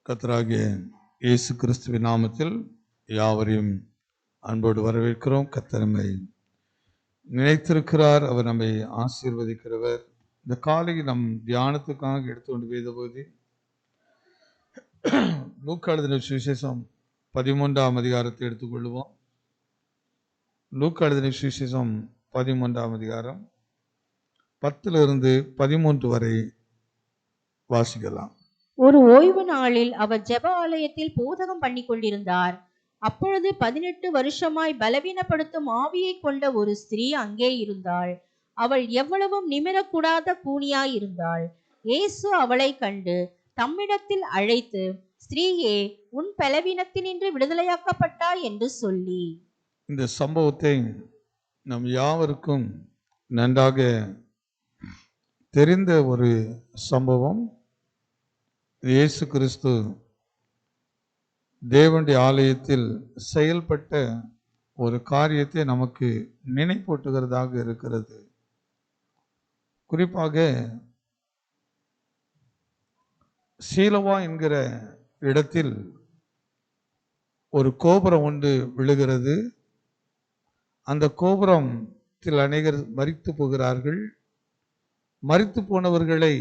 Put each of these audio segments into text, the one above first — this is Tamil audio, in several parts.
கர்த்தராகிய இயேசு கிறிஸ்துவின் நாமத்தில் யாவரையும் அன்போடு வரவேற்கிறோம். கர்த்தர் நம்மை நினைத்திருக்கிறார், அவர் நம்மை ஆசீர்வதிக்கிறவர். இந்த காலையில் நம் தியானத்துக்காக எடுத்துக்கொண்டு வேதபோதி லூக்கா எழுதின சுவிசேஷம் 13ஆம் அதிகாரத்தை எடுத்துக்கொள்வோம். லூக்கா எழுதின சுவிசேஷம் 13ஆம் அதிகாரம் 10 13 வரை வாசிக்கலாம். ஒரு ஓய்வு நாளில் அவர் ஜெப ஆலயத்தில் போதகம் பண்ணி கொண்டிருந்தார். அப்பொழுது 18 வருஷமாய் பலவீனப்படுத்தும் ஆவியை கொண்ட ஒரு ஸ்திரீ அங்கே இருந்தாள். அவள் எவ்வளவும் நிமிரக்கூடாத கூனியாய் இருந்தாள். இயேசு அவளை கண்டு தம்மிடத்தில் அழைத்து, ஸ்திரீயே, உன் பலவீனத்தினின்று விடுதலையாக்கப்பட்டாய் என்று சொல்லி. இந்த சம்பவத்தை நம் யாவருக்கும் நன்றாக தெரிந்த ஒரு சம்பவம். இயேசு கிறிஸ்து தேவனுடைய ஆலயத்தில் செயல்பட்ட ஒரு காரியத்தை நமக்கு நினைப்பூட்டுகிறதாக இருக்கிறது. குறிப்பாக சீலோவா என்கிற இடத்தில் ஒரு கோபுரம் ஒன்று விழுகிறது. அந்த கோபுரத்தில் அநேகர் மரித்து போகிறார்கள். மரித்து போனவர்களை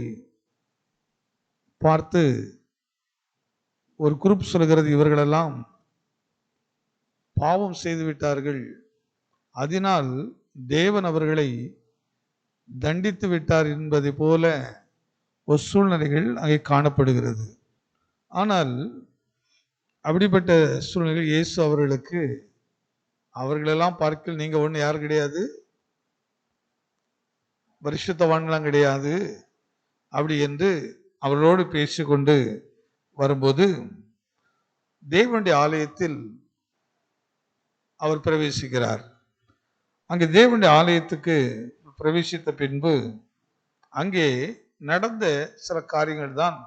பார்த்து ஒரு குரூப் சொல்கிறது, இவர்களெல்லாம் பாவம் செய்து விட்டார்கள், அதனால் தேவன் அவர்களை தண்டித்து விட்டார் என்பதை போல ஒரு சூழ்நிலைகள் அங்கே காணப்படுகிறது. ஆனால் அப்படிப்பட்ட சூழ்நிலைகள் இயேசு அவர்களுக்கு, அவர்களெல்லாம் பார்க்க நீங்க ஒண்ணு யாரும் கிடையாது, பரிசுத்தவான்களாம் கிடையாது அப்படி என்று அவர்களோடு பேசிக்கொண்டு வரும்போது தேவனுடைய ஆலயத்தில் அவர் பிரவேசிக்கிறார். அங்கே தேவனுடைய ஆலயத்துக்கு பிரவேசித்த பின்பு அங்கே நடந்த சில காரியங்கள் தான்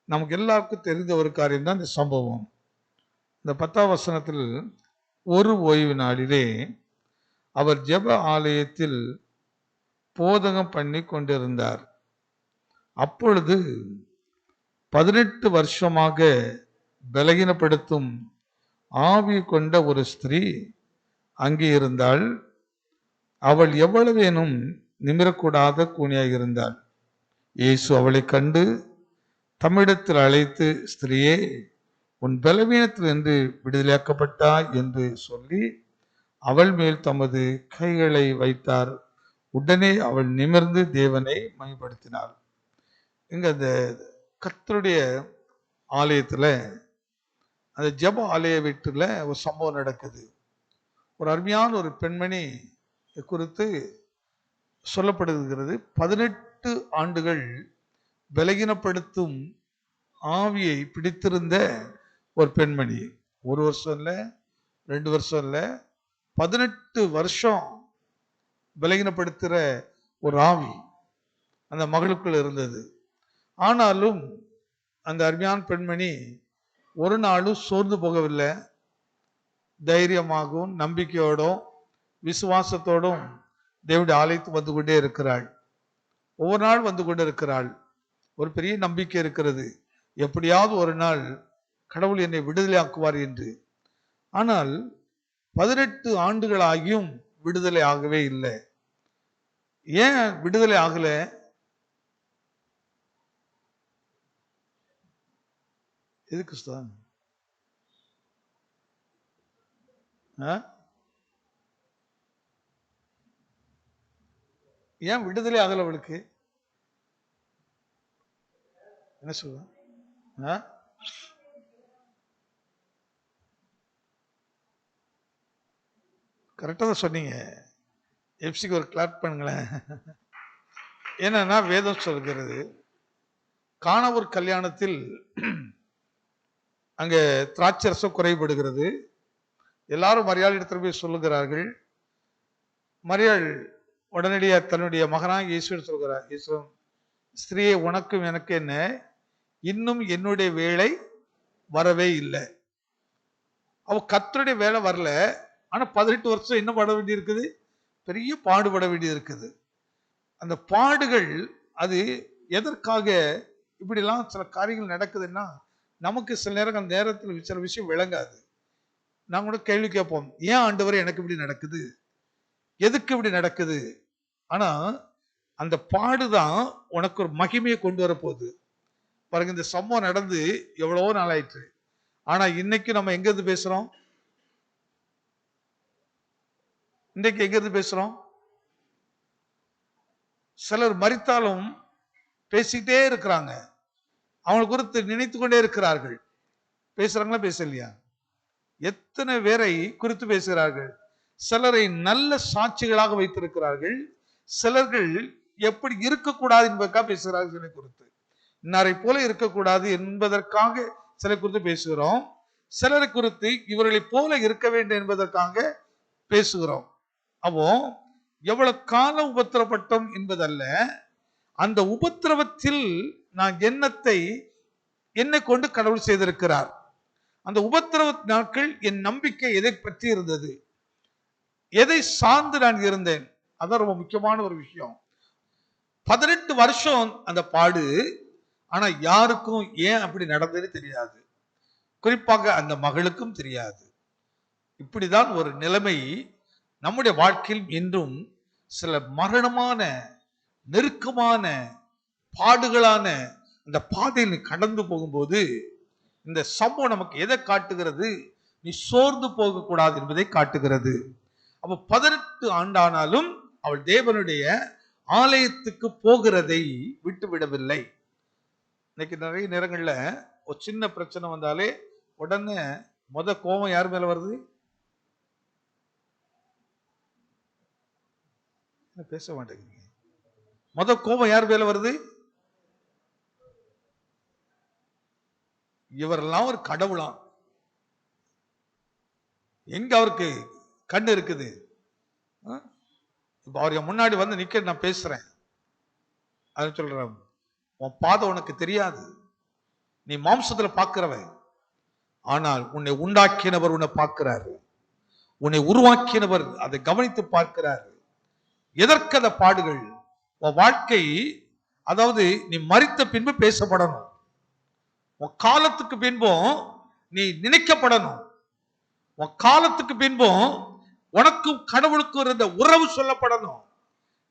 நமக்கு எல்லாருக்கும் தெரிந்த ஒரு காரியம் தான் இந்த சம்பவம். இந்த 10ஆம் வசனத்தில், ஒரு ஓய்வு நாளிலே அவர் ஜெப ஆலயத்தில் போதகம் பண்ணி கொண்டிருந்தார். அப்பொழுது 18 வருஷமாக பலகீனப்படுத்தும் ஆவி கொண்ட ஒரு ஸ்திரீ அங்கே இருந்தாள். அவள் எவ்வளவேனும் நிமிரக்கூடாத கூனியாக இருந்தாள். இயேசு அவளை கண்டு தம்மிடத்தில் அழைத்து, ஸ்திரீயே, உன் பலவீனத்தில் என்று விடுதலையாக்கப்பட்டாய் என்று சொல்லி அவள் மேல் தமது கைகளை வைத்தார். உடனே அவள் நிமிர்ந்து தேவனை மகிமைப்படுத்தினாள். இங்க அந்த கர்த்தருடைய ஆலயத்துல, அந்த ஜெப ஆலய வீட்டுல ஒரு சம்பவம் நடக்குது. ஒரு அருமையான ஒரு பெண்மணி குறித்து சொல்லப்படுகிறது. 18 ஆண்டுகள் பலகீனப்படுத்தும் ஆவியை பிடித்திருந்த ஒரு பெண்மணி. 1 வருஷம் இல்ல, 2 வருஷம் இல்ல, 18 வருஷம் பலகீனப்படுத்துற ஒரு ஆவி அந்த மகளுக்குள் இருந்தது. ஆனாலும் அந்த அருமையான பெண்மணி ஒரு நாளும் சோர்ந்து போகவில்லை. தைரியமாகவும் நம்பிக்கையோடும் விசுவாசத்தோடும் தேவனுடைய ஆலயத்துக்கு வந்து கொண்டே இருக்கிறாள். ஒவ்வொரு நாள் வந்து கொண்டே இருக்கிறாள். ஒரு பெரிய நம்பிக்கை இருக்கிறது, எப்படியாவது ஒரு நாள் கடவுள் என்னை விடுதலை ஆக்குவார் என்று. ஆனால் 18 ஆண்டுகள் ஆகியும் விடுதலை ஆகவே இல்லை. ஏன் விடுதலை ஆகல? எதுக்கு சார்? ஏன் விடுதலை ஆகல அவளுக்கு? என்ன சொல்ல? கரெக்டா தான் சொன்னீங்க. எப்சிக்கு ஒரு கிளாப் பண்ணுங்களேன். என்னன்னா, வேதம் சொல்கிறது, காணவர் கல்யாணத்தில் அங்கே திராட்சரசம் குறைபடுகிறது. எல்லாரும் மரியாள் இடத்துல போய் சொல்லுகிறார்கள். மரியாள் உடனடியாக தன்னுடைய மகனாக இயேசு சொல்கிறார், இயேசு, ஸ்திரீயே, உனக்கும் எனக்கு என்ன, இன்னும் என்னுடைய வேலை வரவே இல்லை. அவ கர்த்தருடைய வேலை வரல, ஆனா 18 வருஷம் என்ன பட வேண்டி இருக்குது? பெரிய பாடுபட வேண்டியது இருக்குது. அந்த பாடுகள் அது எதற்காக இப்படிலாம் சில காரியங்கள் நடக்குதுன்னா, நமக்கு சில நேரத்தில் சில விஷயம் விளங்காது. நான் கூட கேள்வி கேட்போம், ஏன் ஆண்டவரே எனக்கு இப்படி நடக்குது, எதுக்கு இப்படி நடக்குது? ஆனா அந்த பாடுதான் உனக்கு ஒரு மகிமையை கொண்டு வர போகுது. பாருங்க, இந்த சம்பவம் நடந்து எவ்வளவோ நாள் ஆயிற்று. ஆனா இன்னைக்கு நம்ம எங்க இருந்து பேசுறோம்? இன்னைக்கு எங்க இருந்து பேசுறோம்? சிலர் மரித்தாலும் பேசிக்கிட்டே இருக்கிறாங்க, அவங்க குறித்து நினைத்து கொண்டே இருக்கிறார்கள். பேசுறாங்களா பேசலையா? எத்தனை பேரை குறித்து பேசுகிறார்கள். சிலரை நல்ல சாட்சிகளாக வைத்திருக்கிறார்கள். சிலர்கள் எப்படி இருக்கக்கூடாது என்பதற்காக பேசுகிறார்கள். சிலை குறித்து இன்னாரை போல இருக்கக்கூடாது என்பதற்காக சிலை குறித்து பேசுகிறோம். சிலரை குறித்து இவர்களை போல இருக்க வேண்டும் என்பதற்காக பேசுகிறோம். அப்போ எவ்வளவு காலம் உபத்திரப்பட்டோம் என்பதல்ல, அந்த உபத்திரவத்தில் நான் என்னை கொண்டு கடவுள் செய்திருக்கிறார். அந்த உபத்திரவ நாட்கள் என் நம்பிக்கை எதை பற்றி இருந்தது, எதை சார்ந்து நான் இருந்தேன், அதான் ரொம்ப முக்கியமான ஒரு விஷயம். 18 வருஷம் அந்த பாடு. ஆனா யாருக்கும் ஏன் அப்படி நடந்ததுன்னு தெரியாது. குறிப்பாக அந்த மகளுக்கும் தெரியாது. இப்படிதான் ஒரு நிலைமை நம்முடைய வாழ்க்கையில் இன்றும் சில மரணமான நெருக்கமான பாடுகளான அந்த பாதையில் கடந்து போகும்போது இந்த சம்பவம் நமக்கு எதை காட்டுகிறது? நீ சோர்ந்து போக கூடாது என்பதை காட்டுகிறது. அப்ப 18 ஆண்டானாலும் அவள் தேவனுடைய ஆலயத்துக்கு போகிறதை விட்டுவிடவில்லை. இன்னைக்கு நிறைய நேரங்கள்ல ஒரு சின்ன பிரச்சனை வந்தாலே உடனே கோபம் யார் மேல வருது? பேச மாட்டேங்க. கோபம் யார் மேல வருது? இவரெல்லாம் ஒரு கடவுளாம், எங்க அவருக்கு கண்ணு இருக்குது? இப்ப அவர் முன்னாடி வந்து நிக்க நான் பேசுறேன், அது சொல்றேன், உன் பாதம் உனக்கு தெரியாது, நீ மாம்சத்துல பார்க்கிறவன், ஆனால் உன்னை உண்டாக்கினவர் உன்னை பார்க்கிறாரு, உன்னை உருவாக்கினவர் அதை கவனித்து பார்க்கிறாரு. எதற்கு அந்த பாடுகள்? உன் வாழ்க்கை, அதாவது நீ மரித்த பின்பு பேசப்படணும், உன் காலத்துக்கு பின்பும் நீ நினைக்கப்படணும், உன் காலத்துக்கு பின்பும் உனக்கும் கடவுளுக்கும் இருந்த உறவு சொல்லப்படணும்,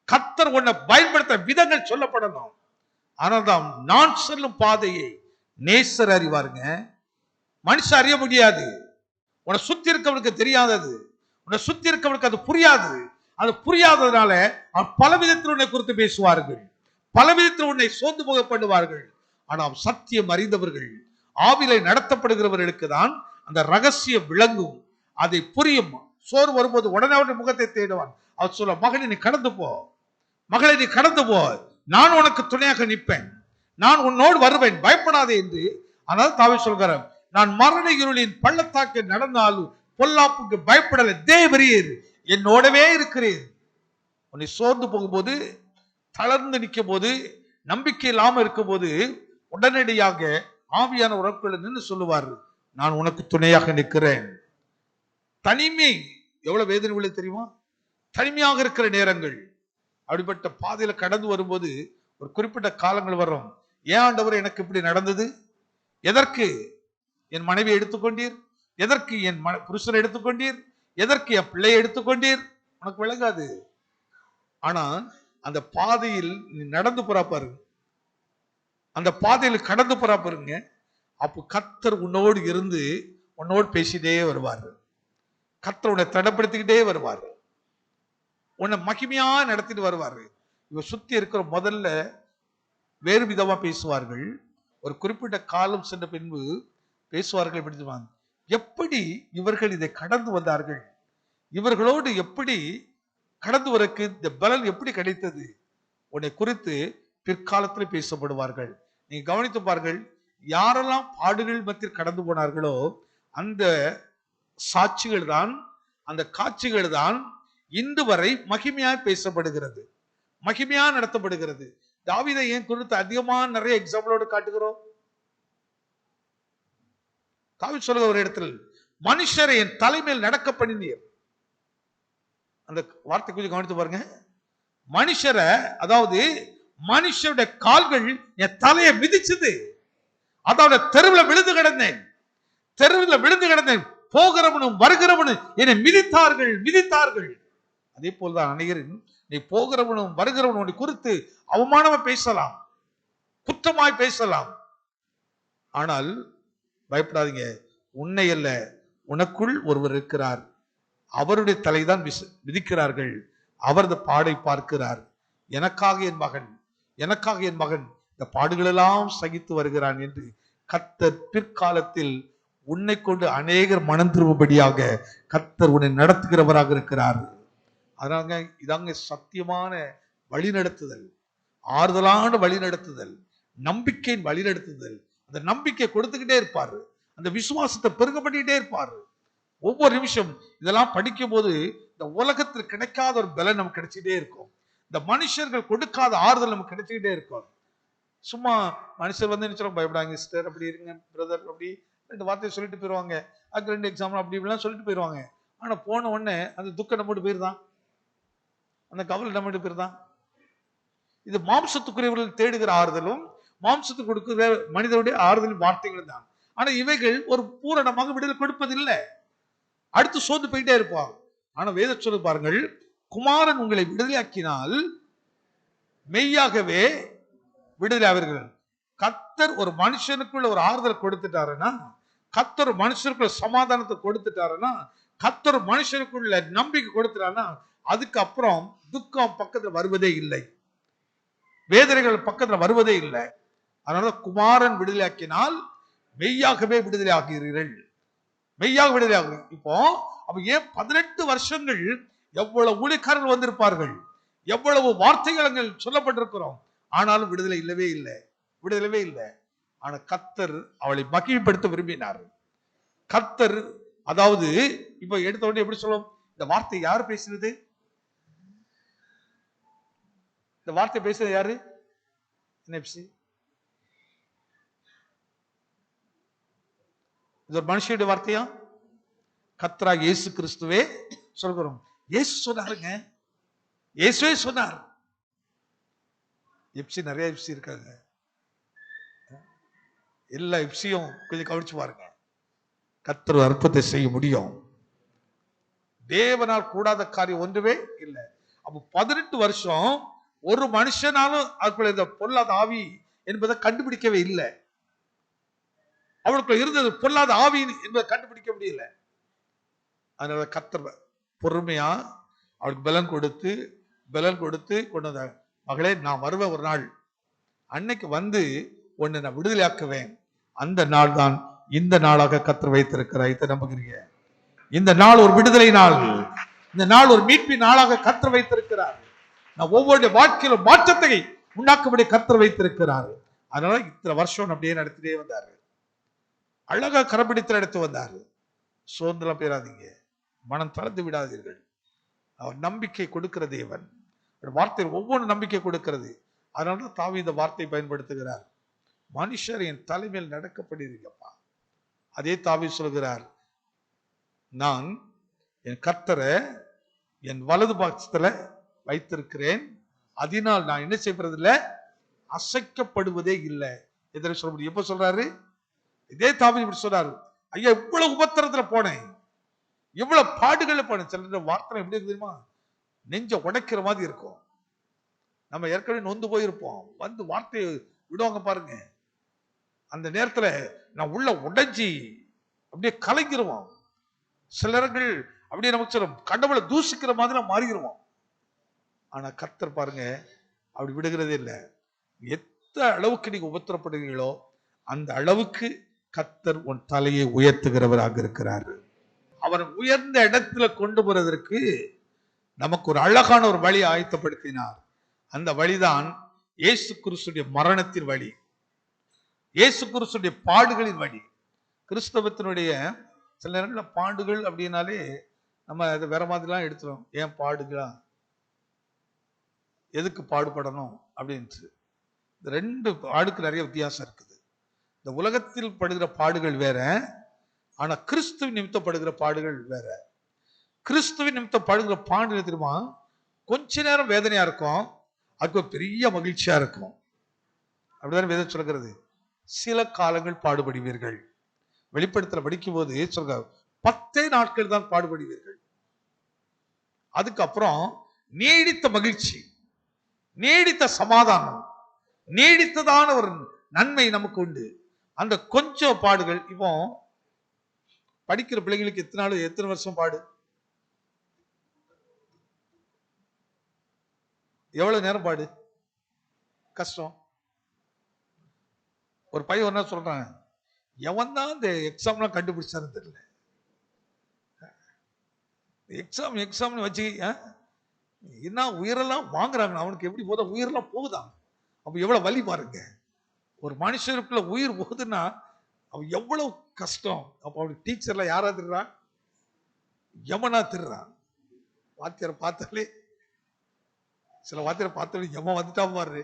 கர்த்தர் உன்னை பயன்படுத்த விதங்கள் சொல்லப்படணும். ஆனால்தான் நான் செல்லும் பாதையை நேசர் அறிவாருங்க, மனுஷன் அறிய முடியாது. உன்னை சுத்தி இருக்கவனுக்கு தெரியாதது, உன்னை சுத்தி இருக்கவனுக்கு அது புரியாது. அது புரியாததுனால அவன் பல விதத்தில் உன்னை குறித்து பேசுவார்கள், பல விதத்தில் உன்னை சோர்ந்து போக பண்ணுவார்கள். ஆனால் சத்தியம் அறிந்தவர்கள், ஆவிலை நடத்தப்படுகிறவர்களுக்கு தான் அந்த ரகசியம் விளங்கும், அதை புரியும். சோறு வரும்போது உடனே அவருடைய முகத்தை தேடுவான். அவர் சொல்ல, மகனை நீ கடந்து போ, மகளை நீ கடந்து போ, நான் உனக்கு துணையாக நிற்பேன், நான் உன்னோடு வருவேன், பயப்படாதே என்று. ஆனால் தாவீது சொல்கிறார், நான் மரண இருளின் பள்ளத்தாக்கில் நடந்தாலும் பொல்லாப்புக்கு பயப்படலை, தேவரீர் என்னோடவே இருக்கிறேன். உன்னை சோர்ந்து போகும்போது, தளர்ந்து நிற்கும் போது, நம்பிக்கை இல்லாம இருக்கும் போது உடனடியாக ஆவியான உறவுகளை நின்று சொல்லுவார், நான் உனக்கு துணையாக நிற்கிறேன். தனிமை எவ்வளவு வேதனை உள்ள தெரியுமா? தனிமையாக இருக்கிற நேரங்கள், அப்படிப்பட்ட பாதையில கடந்து வரும்போது ஒரு குறிப்பிட்ட காலங்கள் வரும். ஏன் ஆண்டவர் எனக்கு இப்படி நடந்தது? எதற்கு என் மனைவி எடுத்துக்கொண்டீர்? எதற்கு என் புருஷனை எடுத்துக்கொண்டீர்? எதற்கு என் பிள்ளையை எடுத்துக்கொண்டீர்? உனக்கு விளங்காது. ஆனா அந்த பாதையில் நீ நடந்து போறா பாருங்க, அந்த பாதையில் கடந்து போறா பாருங்க, அப்போ கர்த்தர் உன்னோடு இருந்து உன்னோடு பேசிட்டே வருவார். கர்த்தர் உன்னை தடப்படுத்திக்கிட்டே வருவார், உன்னை மகிமையா நடத்திட்டு வருவாரு. இவ சுத்தி இருக்கிற முதல்ல வேறு விதமா பேசுவார்கள், ஒரு குறிப்பிட்ட காலம் சென்ற பின்பு பேசுவார்கள். எப்படி இவர்கள் இதை கடந்து வந்தார்கள், இவர்களோடு எப்படி கடந்து வரக்கு இந்த பலன் எப்படி கிடைத்தது, உன்னை குறித்து பிற்காலத்தில் பேசப்படுவார்கள். நீங்க கவனித்து பாருங்கள், யாரெல்லாம் பாடுகள் மத்தியில் கடந்து போனார்களோ அந்த சாட்சிகள் தான், அந்த காட்சிகள் தான் இன்று வரை மகிமையாய் பேசப்படுகிறது, மகிமையா நடத்தப்படுகிறது. தாவீதை ஏன் குறித்து அதிகமா நிறைய எக்ஸாம்பிளோடு காட்டுகிறோம்? தாவீது சொல்லுகிற ஒரு இடத்தில், மனுஷரை என் தலைமையில் நடக்க பண்ணினீர். அந்த வார்த்தை கொஞ்சம் கவனித்து பாருங்க. மனுஷரை, அதாவது மனுஷருடைய கால்கள் என் தலையை மிதிச்சது. அதாவது தெருவில் விழுந்து கிடந்தேன், போகிறவனும் வருகிறவனும் என்னை மிதித்தார்கள். அதே போல்தான் அநேகரின் நீ போகிறவனும் வருகிறவனும் குறித்து அவமானமா பேசலாம், குற்றமாய் பேசலாம். ஆனால் பயப்படாதீங்க, உன்னை அல்ல, உனக்குள் ஒருவர் இருக்கிறார், அவருடைய தலைதான் விதிக்கிறார்கள், அவரது பாடை பார்க்கிறார். எனக்காக என் மகன் இந்த பாடுகளெல்லாம் சகித்து வருகிறான் என்று கர்த்தர் பிற்காலத்தில் உன்னை கொண்டு அநேகர் மனம் திரும்பும்படியாக கர்த்தர் உன்னை நடத்துகிறவராக இருக்கிறார். அதனால இதாங்க சத்தியமான வழிநடத்துதல், ஆறுதலான வழிநடத்துதல், நம்பிக்கையின் வழிநடத்துதல். அந்த நம்பிக்கை கொடுத்துக்கிட்டே இருப்பாரு, அந்த விசுவாசத்தை பெருக பண்ணிக்கிட்டே இருப்பாரு. ஒவ்வொரு நிமிஷம் இதெல்லாம் படிக்கும் போது இந்த உலகத்தில் கிடைக்காத ஒரு பலன் நமக்கு கிடைச்சிட்டே இருக்கும், இந்த மனுஷர்கள் கொடுக்காத ஆறுதல் நமக்கு கிடைச்சிக்கிட்டே இருக்கும். சும்மா மனுஷர் வந்து என்ன சொல்லுவாங்க, பயப்படாங்க சிஸ்டர், அப்படி இருங்க பிரதர், அப்படி 2 வார்த்தையை சொல்லிட்டு போயிருவாங்க, அதுக்கு 2 எக்ஸாம்பிள் அப்படி இப்படிலாம் சொல்லிட்டு போயிருவாங்க. ஆனா போன உடனே அந்த துக்கம் நம்மட்டு போயிருதான், அந்த கவலை நம்மட்டு போயிருதான். இது மாம்சத்துக்குரியவர்கள் தேடுகிற ஆறுதலும் மாம்சத்துக்கு கொடுக்கிற மனிதனுடைய ஆறுதல் வார்த்தைகள் தான். ஆனா இவைகள் ஒரு பூரணமாக விடுதலை கொடுப்பதில்லை, அடுத்து சோர்ந்து போயிட்டே இருப்பாங்க. ஆனா வேத சொல்லு பாருங்கள், குமாரன் உங்களை விடுதலையாக்கினால் மெய்யாகவே விடுதலை ஆவீர்கள். கர்த்தர் ஒரு மனுஷனுக்குள்ள ஒரு ஆறுதல் கொடுத்துட்டாருன்னா, கர்த்தர் மனுஷனுக்குள்ள சமாதானத்தை கொடுத்துட்டாருன்னா, கர்த்தர் மனுஷனுக்குள்ள நம்பிக்கை கொடுத்துட்டாருன்னா, அதுக்கப்புறம் துக்கம் பக்கத்துல வருவதே இல்லை, வேதனைகள் பக்கத்துல வருவதே இல்லை. அதனால குமாரன் விடுதலையாக்கினால் மெய்யாகவே விடுதலை ஆகிறீர்கள், மெய்யாக விடுதலை ஆகும். இப்போ அப்ப ஏன் 18 வருஷங்கள் எவ்வளவு ஊழியக்காரர்கள் வந்திருப்பார்கள், எவ்வளவு வார்த்தைகள் சொல்லப்பட்டிருக்கிறோம், ஆனாலும் விடுதலை இல்லவே இல்லை. ஆனா கர்த்தர் அவளை மகிழ்ப்படுத்த விரும்பினார். கர்த்தர் அதாவது இப்ப எடுத்த உடனே எப்படி சொல்லும், இந்த வார்த்தை யாரு பேசுறது, இந்த வார்த்தை பேசுறது யாரு, இது ஒரு மனுஷனுடைய வார்த்தையா, கர்த்தராகிய இயேசு கிறிஸ்துவே சொல்கிறோம். இயேசு சொன்னாருங்க, இயேசுவே சொன்னார். எப்சி நிறைய எப்சி இருக்காங்க, எல்லா எப்சியும் கொஞ்சம் கவனிச்சு பாருங்க. கர்த்தர் அற்புதத்தை செய்ய முடியும், தேவனால் கூடாத காரியம் ஒன்றுமே இல்லை. அப்ப 18 வருஷம் ஒரு மனுஷனாலும் அதுக்குள்ள இந்த பொல்லாத ஆவி என்பதை கண்டுபிடிக்கவே இல்லை, அவளுக்குள்ள இருந்தது பொல்லாத ஆவி என்பதை கண்டுபிடிக்க முடியல. அதனால கர்த்தர் பொறுமையா அவளுக்கு பலன் கொடுத்து கொண்டு வந்தாங்க. மகளே, நான் வருவேன் ஒரு நாள், அன்னைக்கு வந்து உன்னை நான் விடுதலையாக்குவேன். அந்த நாள் தான் இந்த நாளாக கர்த்தர் வைத்திருக்கிறார். இதை நம்புகிறீங்க? இந்த நாள் ஒரு விடுதலை நாள், இந்த நாள் ஒரு மீட்பின் நாளாக கர்த்தர் வைத்திருக்கிறார். நான் ஒவ்வொரு வாழ்க்கையிலும் மாற்றத்தை உண்டாக்கும்படி கர்த்தர் வைத்திருக்கிறார். அதனால இத்தனை வருஷம் அப்படியே நடத்திட்டே வந்தாரு, அழகா கரப்பிடித்து நடத்தி வந்தாரு. சோர்ந்தெல்லாம் பேராதீங்க, மனம் தளர்ந்து விடாதீர்கள். அவர் நம்பிக்கை கொடுக்கிற தேவன், வார்த்தை ஒவ்வொரு நம்பிக்கை கொடுக்கிறது. அதனாலதான் தாவீது இந்த வார்த்தையை பயன்படுத்துகிறார், மனுஷர் என் தலைமையில் நடக்கப்படுகிறீங்கப்பா. அதே தாவீது சொல்கிறார், நான் என் கர்த்தரை என் வலது பட்சத்துல வைத்திருக்கிறேன், அதனால் நான் என்ன செய்வதில்லை, அசைக்கப்படுவதே இல்லை. எதிர சொல்ல முடியும். எப்ப சொல்றாரு? இதே தாவீது இப்படி சொல்றாரு, ஐயா இவ்வளவு உபத்திரத்துல போனேன், இவ்வளவு பாடுகள்ல போனேன். சில வார்த்தை எப்படி இருக்கு தெரியுமா, நெஞ்ச உடைக்கிற மாதிரி இருக்கும். நம்ம ஏற்கனவே நொந்து போயிருப்போம், வந்து வார்த்தையை விடுவாங்க பாருங்க, அந்த நேரத்துல நான் உள்ள உடைஞ்சி அப்படியே கலங்கிருவோம். சிலர்கள் அப்படியே நமக்கு சொல்லும் கடவுளை தூசிக்கிற மாதிரி மாறிடுவோம். ஆனா கர்த்தர் பாருங்க அப்படி விடுகிறதே இல்லை. எந்த அளவுக்கு நீங்க உபத்திரப்படுகிறீர்களோ அந்த அளவுக்கு கர்த்தர் உன் தலையை உயர்த்துகிறவராக இருக்கிறார். அவர் உயர்ந்த இடத்துல கொண்டு போறதற்கு நமக்கு ஒரு அழகான ஒரு வழி ஆயத்தப்படுத்தினார். அந்த வழிதான் இயேசு கிறிஸ்துடைய மரணத்தின் வழி, இயேசு கிறிஸ்துடைய பாடுகளின் வழி. கிறிஸ்தவத்தினுடைய சில நேரங்களில் பாடுகள் அப்படின்னாலே நம்ம அதை வேற மாதிரிலாம் எடுத்துறோம். ஏன் பாடுகளா, எதுக்கு பாடுபடணும் அப்படின்ட்டு. இந்த 2 பாடுக்கு நிறைய வித்தியாசம் இருக்குது. இந்த உலகத்தில் படுகிற பாடுகள் வேற, ஆனா கிறிஸ்துவின் நிமித்தப்படுகிற பாடுகள் வேற. கிறிஸ்துவின் நிமித்தப்படுகிற பாடு தெரியுமா, கொஞ்ச நேரம் வேதனையா இருக்கும், அதுக்கு பெரிய மகிழ்ச்சியா இருக்கும். அப்படிதான் வேதம் சொல்கிறது. சில காலங்கள் பாடுபடுவீர்கள். வெளிப்படுத்தல படிக்கும் போது சொல்ற 10 நாட்கள் தான் பாடுபடுவீர்கள். அதுக்கப்புறம் நீடித்த மகிழ்ச்சி, நீடித்த சமாதானம், நீடித்ததான ஒரு நன்மை நமக்கு உண்டு. அந்த கொஞ்சம் பாடுகள். இப்போ படிக்கிற பிள்ளைங்களுக்கு எத்தனை வருஷம் பாடு? எவ்வளவு நேரம் பாடு? கஷ்டம். ஒரு பையன் என்ன சொல்றாங்க, எவன் தான் இந்த எக்ஸாம்லாம் கண்டுபிடிச்சான்னு தெரியல. எக்ஸாம்னு வச்சு என்ன உயிரெல்லாம் வாங்குறாங்க. அவனுக்கு எப்படி போதா உயிரெல்லாம் போகுதான். அப்ப எவ்வளவு வலி பாருங்க. ஒரு மனுஷனுக்குள்ள உயிர் போகுதுன்னா அவன் எவ்வளவு கஷ்டம். அப்ப அவனுக்கு டீச்சர்ல யாரா திருறான்? யமனா திருறான். வாத்தியாரை பார்த்தாலே, சில வாத்தியாரை பார்த்தாலே யம வந்துட்டா பாரு.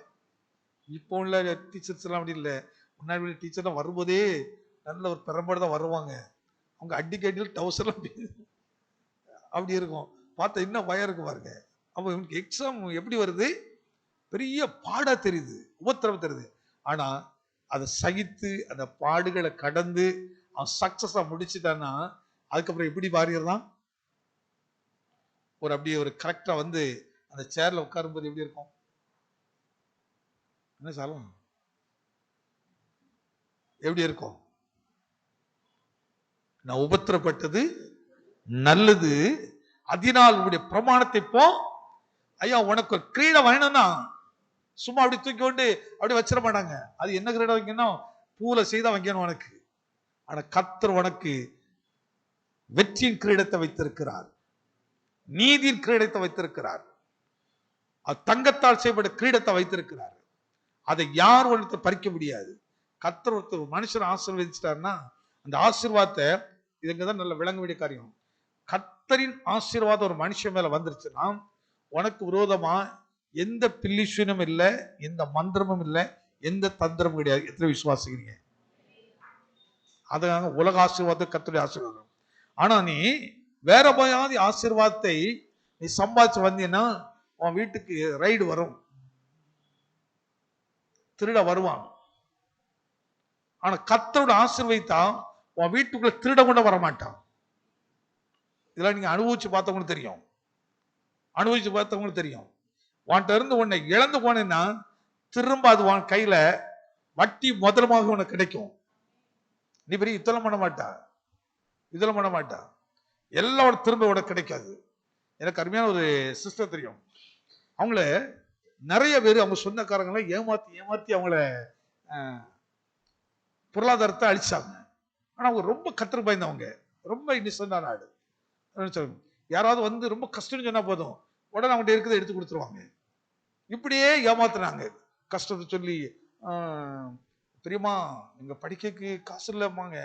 இப்போ உள்ள டீச்சர்ஸ் எல்லாம் அப்படி இல்லை. முன்னாடி டீச்சர் தான் வரும்போதே நல்ல ஒரு பெரம்பட தான் வருவாங்க. அவங்க அடிக்கடியில் டவுசர்லாம் அப்படி இருக்கும். பார்த்தா இன்னும் பயம் இருக்கு பாருங்க. அப்போ இவனுக்கு எக்ஸாம் எப்படி வருது? பெரிய பாடா தெரியுது, உபத்திரவம் தெரியுது. ஆனா அதை சகித்து அந்த பாடுகளை கடந்து அவன் சக்சஸா முடிச்சுட்டான்னா அதுக்கப்புறம் எப்படி மாறிடுறான்? அப்படியே ஒரு கரெக்டா வந்து அந்த சேர்ல உட்காரும் போது எப்படி இருக்கும்? என்ன சொல்லலாம், எப்படி இருக்கும்? நான் உபத்திரப்பட்டது நல்லது, அதனால் உடைய பிரமாணத்தை போ. ஐயா உனக்கு ஒரு கிரீடம் வேணும்னா சும்மா அப்படி தூக்கி கொண்டு அப்படி வச்சிட மாட்டாங்க. அது என்ன கிரீடம் வைக்கணும்? பூல செய்தா வைக்கணும் உனக்கு. ஆனா கர்த்தர் உனக்கு வெற்றியின் கிரீடத்தை வைத்திருக்கிறார், நீதியின் கிரீடத்தை வைத்திருக்கிறார், தங்கத்தால் செய்யப்பட்ட கிரீடத்தை வைத்திருக்கிறார். அதை யார் ஒருத்தர் பறிக்க முடியாது. கர்த்தர் ஒருத்தர் மனுஷன் ஆசீர்வதிச்சிட்டாருன்னா அந்த ஆசீர்வாதத்தை, இதுங்கதான் நல்ல விளங்க வேண்டிய காரியம். கர்த்தரின் ஆசீர்வாதம் ஒரு மனுஷன் மேல வந்துருச்சுன்னா உனக்கு விரோதமா எந்த பில்லிசூனும் இல்லை, எந்த மந்திரமும் இல்லை, எந்த தந்திரமும் கிடையாது. எத்தனை விசுவாசிக்கிறீங்க? அதுக்காக உலக ஆசீர்வாதம் கர்த்தருடைய ஆசீர்வாதம். ஆனா நீ வேற போயாவது ஆசீர்வாதத்தை நீ சம்பாதிச்சு வந்தீங்கன்னா உன் வீட்டுக்கு ரைடு வரும், திருட வருவான். ஆனா கர்த்தரோட ஆசீர்வதித்தா உன் வீட்டுக்குள்ள திருட கூட வரமாட்டான். இதெல்லாம் நீங்க அனுபவிச்சு பார்த்தவங்களுக்கு தெரியும், அனுபவிச்சு பார்த்தவங்களுக்கு தெரியும். உன்கிட்ட இருந்து உன்னை இழந்து போனேன்னா திரும்ப அது உன் கையில வட்டி முதலமாக உனக்கு கிடைக்கும். நீ பெரிய இதெல்லாம் பண்ண மாட்டா, இதெல்லாம் பண்ண மாட்டா, எல்லாம் திரும்ப உனக்கு கிடைக்காது. எனக்கு அருமையான ஒரு சிஸ்டர் தெரியும். அவங்கள நிறைய பேர் அவங்க சொந்தக்காரங்களை ஏமாத்தி ஏமாத்தி அவங்கள பொருளாதாரத்தை அழிச்சாங்க. ஆனா அவங்க ரொம்ப கத்தருக்கு பயந்தவங்க, ரொம்ப இன்னிசென்டான ஆடு. யாராவது வந்து ரொம்ப கஷ்டம்னு சொன்னா போதும் உடனே அவங்கள்ட்ட இருக்கிறத எடுத்து கொடுத்துருவாங்க. இப்படியே ஏமாத்துனாங்க. கஷ்டத்தை சொல்லி பிரியமா நீங்க படிக்க காசு இல்லமாங்க,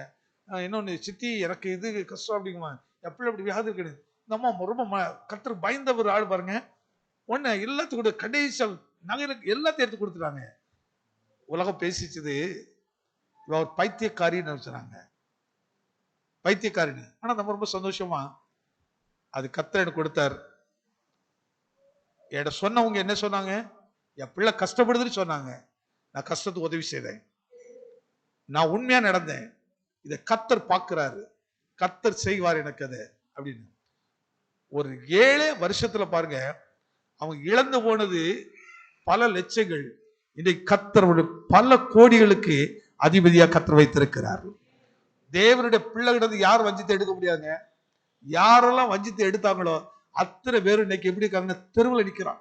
இன்னொன்னு சித்தி எனக்கு இது கஷ்டம் அப்படிங்குமா, எப்படி அப்படி வியாதி இருக்கு. இந்த அம்மா ரொம்ப கர்த்தருக்கு பயந்த ஒரு ஆள் பாருங்க. ஒன்னு எல்லாத்துக்கும் கூட கடைசி நகைகளுக்கு எல்லாத்தையும் எடுத்து கொடுத்துட்டாங்க. உலகம் பேசிச்சது இவ ஒரு பைத்தியக்காரின்னு நினைச்சாங்க, பைத்தியக்காரின்னு. ஆனா நம்ம ரொம்ப சந்தோஷமா அது கர்த்தர் எனக்கு கொடுத்தார். என்கிட்ட சொன்னவங்க என்ன சொன்னாங்க? என் பிள்ளை கஷ்டப்படுதுன்னு சொன்னாங்க. நான் கஷ்டத்துக்கு உதவி செய்தேன், நான் உண்மையா நடந்தேன். இதை கர்த்தர் பார்க்கிறாரு, கர்த்தர் செய்வார் எனக்கு அதை அப்படின்னு. ஒரு 7 வருஷத்துல பாருங்க அவங்க இழந்து போனது பல லட்சங்கள். இன்றைக்கு கர்த்தர் பல கோடிகளுக்கு அதிபதியா கர்த்தர் வைத்திருக்கிறார். தேவனுடைய பிள்ளைகிட்ட யார் வஞ்சித்து எடுக்க முடியாதுங்க. யாரெல்லாம் வஞ்சித்து எடுத்தாங்களோ அத்தனை பேரும் இன்னைக்கு எப்படி இருக்காங்க? தெருவில் நிற்கிறான்.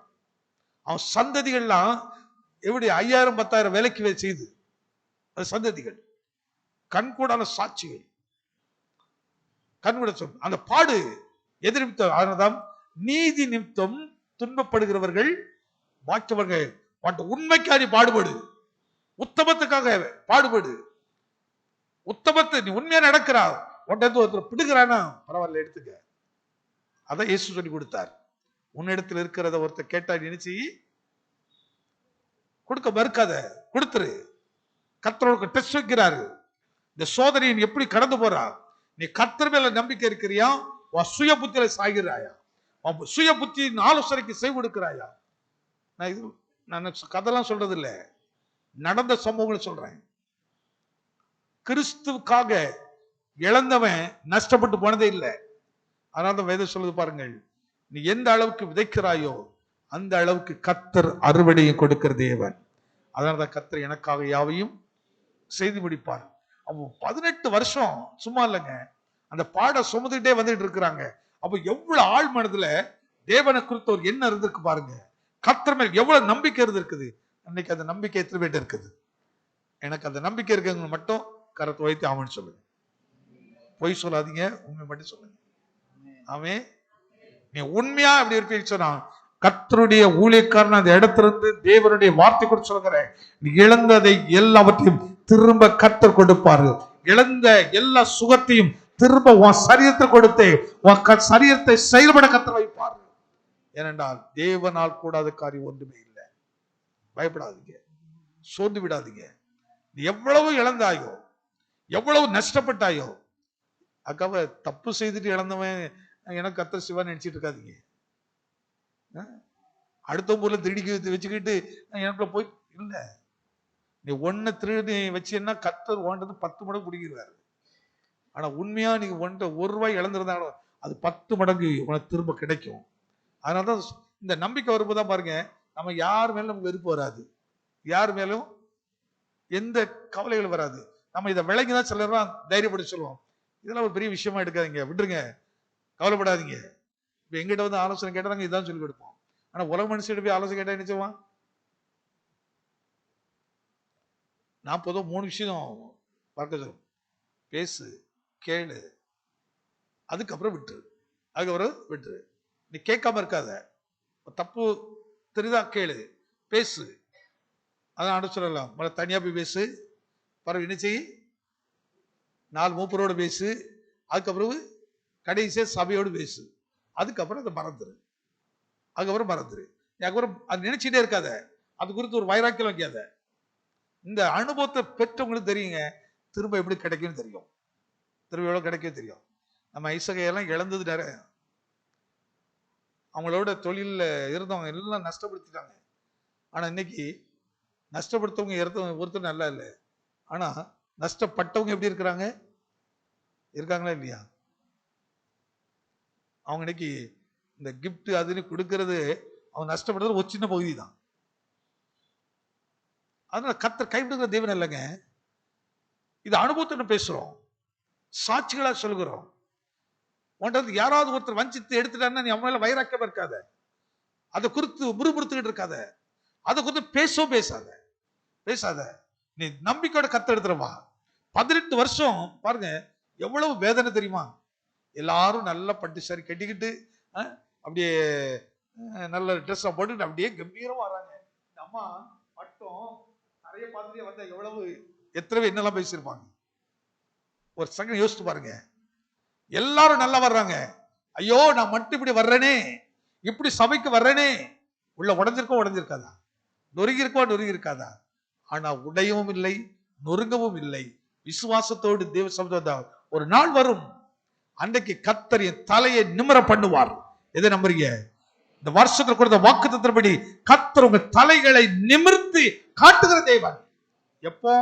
அவன் சந்ததிகள்லாம் எப்படி 5000 10,000 விலைக்கு செய்து அது சந்ததிகள் கண்கூடான சாட்சிகள், கண்கூட சொல். அந்த பாடு எது நிமித்தம்? அதனால்தான் நீதி நிமித்தம் துன்பப்படுகிறவர்கள் பாக்கியவர்கள். உண்மைக்காக நீ பாடுபடு, உத்தமத்துக்காக பாடுபடு. உத்தமத்தை நீ உண்மையா நடக்கிறா, ஒருத்தர் பிடுகிறானா பரவாயில்ல எடுத்துக்க. அதான் இயேசு சொல்லி கொடுத்தார். உன்னிடத்தில் இருக்கிறத ஒருத்தர் கேட்டா நினைச்சு கொடுக்க மறுக்காத, கொடுத்துரு. கர்த்தருக்கு டெஸ்ட் வைக்கிறாரு. இந்த சோதனையை நீ எப்படி கடந்து போறா? நீ கர்த்தர் மேல நம்பிக்கை இருக்கிறியா? சுய புத்தியில சாகிறாயா? சுய புத்தியின் ஆலோசனைக்கு செய் கொடுக்கிறாயா? நான் கதெல்லாம் சொல்றது இல்ல, நடந்த சம்பவங்களை சொல்றேன். கிறிஸ்துவுக்காக இழந்தவன் நஷ்டப்பட்டு போனதே இல்லை. அதனால வேதம் சொல்லுது பாருங்கள், நீ எந்த அளவுக்கு விதைக்கிறாயோ அந்த அளவுக்கு கர்த்தர் அறுவடையை கொடுக்கிற தேவன். அதனாலதான் கர்த்தர் எனக்காக யாவையும் செய்து முடிப்பார். அப்போ 18 வருஷம் சும்மா இல்லைங்க, அந்த பாட சுமந்துட்டே வந்துட்டு இருக்கிறாங்க. அப்ப எவ்வளவு ஆழ் மனதுல தேவனை குறித்த ஒரு எண்ணம் இருந்திருக்கு பாருங்க. கர்த்தர் மேல் எவ்வளவு நம்பிக்கை இருந்திருக்குது. அன்னைக்கு அந்த நம்பிக்கை எத்தனை பேர் இருக்குது? எனக்கு அந்த நம்பிக்கை இருக்குங்க மட்டும் கரத்தை வைத்து ஆமன்னு சொல்லுங்க. பொய் சொல்லாதீங்க, உண்மை மட்டும் சொல்லுங்க. அவன் நீ உண்மையா அப்படி இருப்பீங்க சொன்னா, கர்த்தருடைய ஊழியக்காரன் அந்த இடத்திலிருந்து தேவனுடைய வார்த்தை கூட சொல்கிறேன், நீ இழந்ததை எல்லாவற்றையும் திரும்ப கர்த்தர் கொடுப்பாரு. இழந்த எல்லா சுகத்தையும் திரும்ப உன் சரீரத்தை கொடுத்து உன் சரீரத்தை செயல்பட கர்த்தர் வைப்பார். ஏனென்றால் தேவனால் கூடாத காரியம் ஒன்றுமே இல்லை. பயப்படாதீங்க, சோர்ந்து விடாதீங்க. நீ எவ்வளவு இழந்தாயோ, எவ்வளவு நஷ்டப்பட்டாயோ, அக்காவை தப்பு செய்துட்டு இழந்தவன் எனக்கு கர்த்தர் சிவன் நினைச்சிட்டு இருக்காதீங்க. அடுத்த ஊர்ல திருடி வச்சுக்கிட்டு எனக்குள்ள போய் இல்லை. நீ ஒன்னு திருடி வச்சீங்கன்னா கர்த்தர் ஓண்டது 10 மடங்கு பிடிக்கிறாரு. ஆனா உண்மையா நீங்க ஒன்றை ₹1 இழந்திருந்தாலும் அது 10 மடங்கு உனக்கு திரும்ப கிடைக்கும். அதனாலதான் இந்த நம்பிக்கை வரும்போதுதான் பாருங்க, நம்ம யார் மேலும் நமக்கு வெறுப்பு வராது, யார் மேலும் எந்த கவலைகள் வராது. நம்ம இதை விளங்கிதான் சிலர் தைரியப்படி சொல்லுவோம், இதெல்லாம் ஒரு பெரிய விஷயமா எடுக்காதீங்க, விட்டுருங்க, கவலைப்படாதீங்க. இப்ப எங்கிட்ட வந்து ஆலோசனை கேட்டாங்க, இதான் சொல்லி கொடுப்போம். ஆனா உலக மனுஷன் போய் ஆலோசனை கேட்டா என்ன செய்வான்? நான் பொதுவாக 3 விஷயம் பார்க்க சொல்லுவேன். பேசு, கேளு, அதுக்கப்புறம் விட்டுரு. அதுக்கப்புறம் விட்டுரு. நீ கேட்காம இருக்காத. தப்பு தெரியுதா கேளு, பேசு. அதான் சொல்லலாம், தனியா போய் பேசு, பிறகு என்ன செய், 4 மூப்பரோடு பேசு, அதுக்கப்புறம் கடைசியா சபையோடு பேசு, அதுக்கப்புறம் அதை மறந்துரு. அதுக்கப்புறம் மறந்துரு. அதுக்கப்புறம் அது நினைச்சிட்டே இருக்காத, அது குறித்து ஒரு வைராக்கியம் வைக்காத. இந்த அனுபவத்தை பெற்றவங்களுக்கு தெரியுங்க, திரும்ப எப்படி கிடைக்கும் தெரியும், திரும்ப எவ்வளவு கிடைக்கும் தெரியும். நம்ம ஐசகையெல்லாம் இழந்தது நிறைய. அவங்களோட தொழில இருந்தவங்க எல்லாம் நஷ்டப்படுத்திட்டாங்க. ஆனா இன்னைக்கு நஷ்டப்படுத்தவங்க ஒருத்தர் நல்லா இல்லை, ஆனா நஷ்டப்பட்டவங்க எப்படி இருக்கிறாங்க? இருக்காங்களா இல்லையா? அவங்க இன்னைக்கு இந்த கிஃப்ட் அதுன்னு கொடுக்கறது அவங்க நஷ்டப்படுறது ஒரு சின்ன பகுதி தான். அதனால கர்த்தர் கைவிடுகிற தேவன் இல்லைங்க. இது அனுபவத்தை பேசுறோம், சாட்சிகளா சொல்கிறோம். உன்றது யாராவது ஒருத்தர் வஞ்சித்து எடுத்துட்டாருன்னா நீ அவன் மேல வைராக்கியம் இருக்காத, அதை குறித்து முறுமுறுத்துக்கிட்டு இருக்காத, அதை குறித்து பேசாத பேசாத. நீ நம்பிக்கையோட கர்த்தர் எடுத்துறவா. 18 வருஷம் பாருங்க, எவ்வளவு வேதனை தெரியுமா? எல்லாரும் நல்லா பட்டு சாரி கட்டிக்கிட்டு அப்படியே நல்ல ட்ரெஸ் போட்டுட்டு அப்படியே கம்பீரமா வராங்க. இந்த அம்மா மட்டும் நிறைய பார்த்துட்டே வந்தா எவ்வளவு எத்தனை என்னெல்லாம் பேசியிருப்பாங்க. ஒரு செகண்ட் யோசிச்சு பாருங்க. எல்லாரும் நல்லா வர்றாங்க, ஐயோ நான் மட்டும் இப்படி வர்றேனே, இப்படி சபைக்கு வர்றேனே, உள்ள உடஞ்சிருக்காதா, நொறுங்கி இருக்காதா? ஆனா உடையவும் இல்லை, நொறுங்கவும் இல்லை. விசுவாசத்தோடு தேவ சமுதாயம் ஒரு நாள் வரும், அன்றைக்கு கர்த்தர் என் தலையை நிமிர பண்ணுவார். எதை நம்புறீங்க? இந்த வருஷத்துல கொடுத்த வாக்குத்தத்தன்படி கர்த்தர் உங்க தலைகளை நிமிர்த்தி காட்டுகிற தேவன். எப்போ?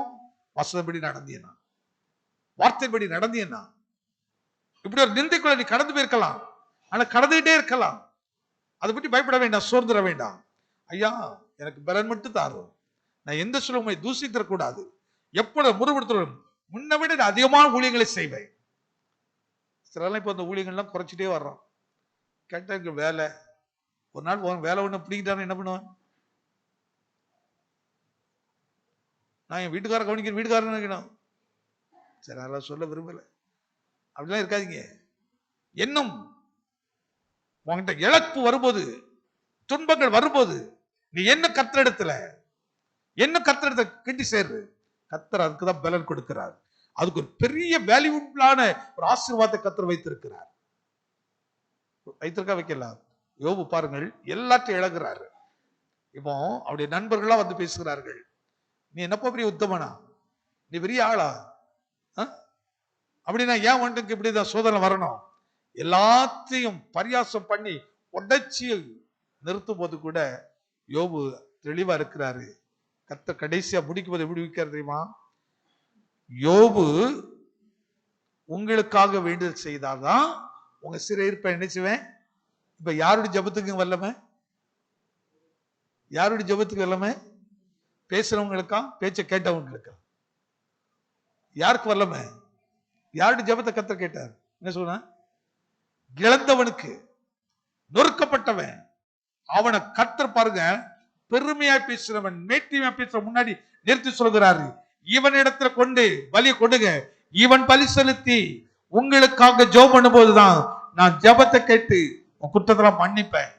வசனப்படி நடந்தீனா, வார்த்தைப்படி நடந்தீனா. இப்படி ஒரு நிந்தைக்குள்ள நீ கடந்து போயிருக்கலாம், ஆனா கடந்துகிட்டே இருக்கலாம். அதை பற்றி பயப்பட வேண்டாம், சோர்ந்துட வேண்டாம். ஐயா எனக்கு பலன் மட்டும் தாரும், நான் எந்த சுலமை தூசித்தரக்கூடாது, எப்பொழுது முறைப்படுத்தும் முன்ன விட அதிகமான ஊழியங்களை செய்வேன். சிலர்லாம் இப்போ அந்த ஊழியங்கள்லாம் குறைச்சிட்டே வர்றோம். கேட்ட வேலை ஒரு நாள் வேலை ஒண்ணு பிடிக்கிட்டான்னு என்ன பண்ணுவேன்? நான் என் வீட்டுக்கார கவனிக்கிறேன், வீட்டுக்காரன் நினைக்கணும். சரி, அதெல்லாம் சொல்ல விரும்பல, அப்படிலாம் இருக்காதீங்க. இன்னும் உங்ககிட்ட இழப்பு வரும்போது, துன்பங்கள் வரும்போது, நீ என்ன கர்த்தரிடத்துல கிட்டி சேர்று. கர்த்தர் அதுக்குதான் பலன் கொடுக்கிறார். அதுக்கு ஒரு பெரிய வேல்யூபிளான ஒரு ஆசீர்வாதத்தை கர்த்தர் வைத்திருக்கிறார். வைக்கலாம். யோபு பாருங்கள், எல்லாத்தையும் இழக்கிறாரு. இப்போ அவருடைய நண்பர்களா வந்து பேசுகிறார்கள், நீ என்னப்பா பெரிய உத்தமனா, நீ பெரிய ஆளா, அப்படின்னா ஏன் வந்துட்டு இப்படிதான் சோதனை வரணும்? எல்லாத்தையும் பரியாசம் பண்ணி உடைச்சி நிறுத்தும் போது கூட யோபு தெளிவா இருக்கிறாரு. கர்த்தர் கடைசியா முடிக்கும் போது எப்படி விற்கிறார் தெரியுமா? யோபு உங்களுக்காக வேண்டுதல் செய்தாதான் உங்க சிறையிருப்பை நினைச்சுவேன். இப்ப யாருடைய ஜபத்துக்கு வல்லமை? யாருடைய ஜபத்துக்கு வல்லமை? பேசுறவங்களுக்கா, பேச்ச கேட்டவங்களுக்கா? யாருக்கு வல்லமை? யாருடைய ஜபத்தை கர்த்தர் கேட்டார்? என்ன சொன்ன? இழந்தவனுக்கு, நொறுக்கப்பட்டவன், அவனை கர்த்தர் பாருங்க பெருமையா பேசுறவன், மேட்டிமையா பேசுற முன்னாடி நிறுத்தி சொல்கிறாரு, இவனிடத்துல கொண்டு பலியை கொடுங்க, இவன் பலி செலுத்தி உங்களுக்காக ஜெபம் பண்ணும் போதுதான் நான் ஜெபத்தை கேட்டு உன் குற்றத்தெல்லாம் மன்னிப்பேன்.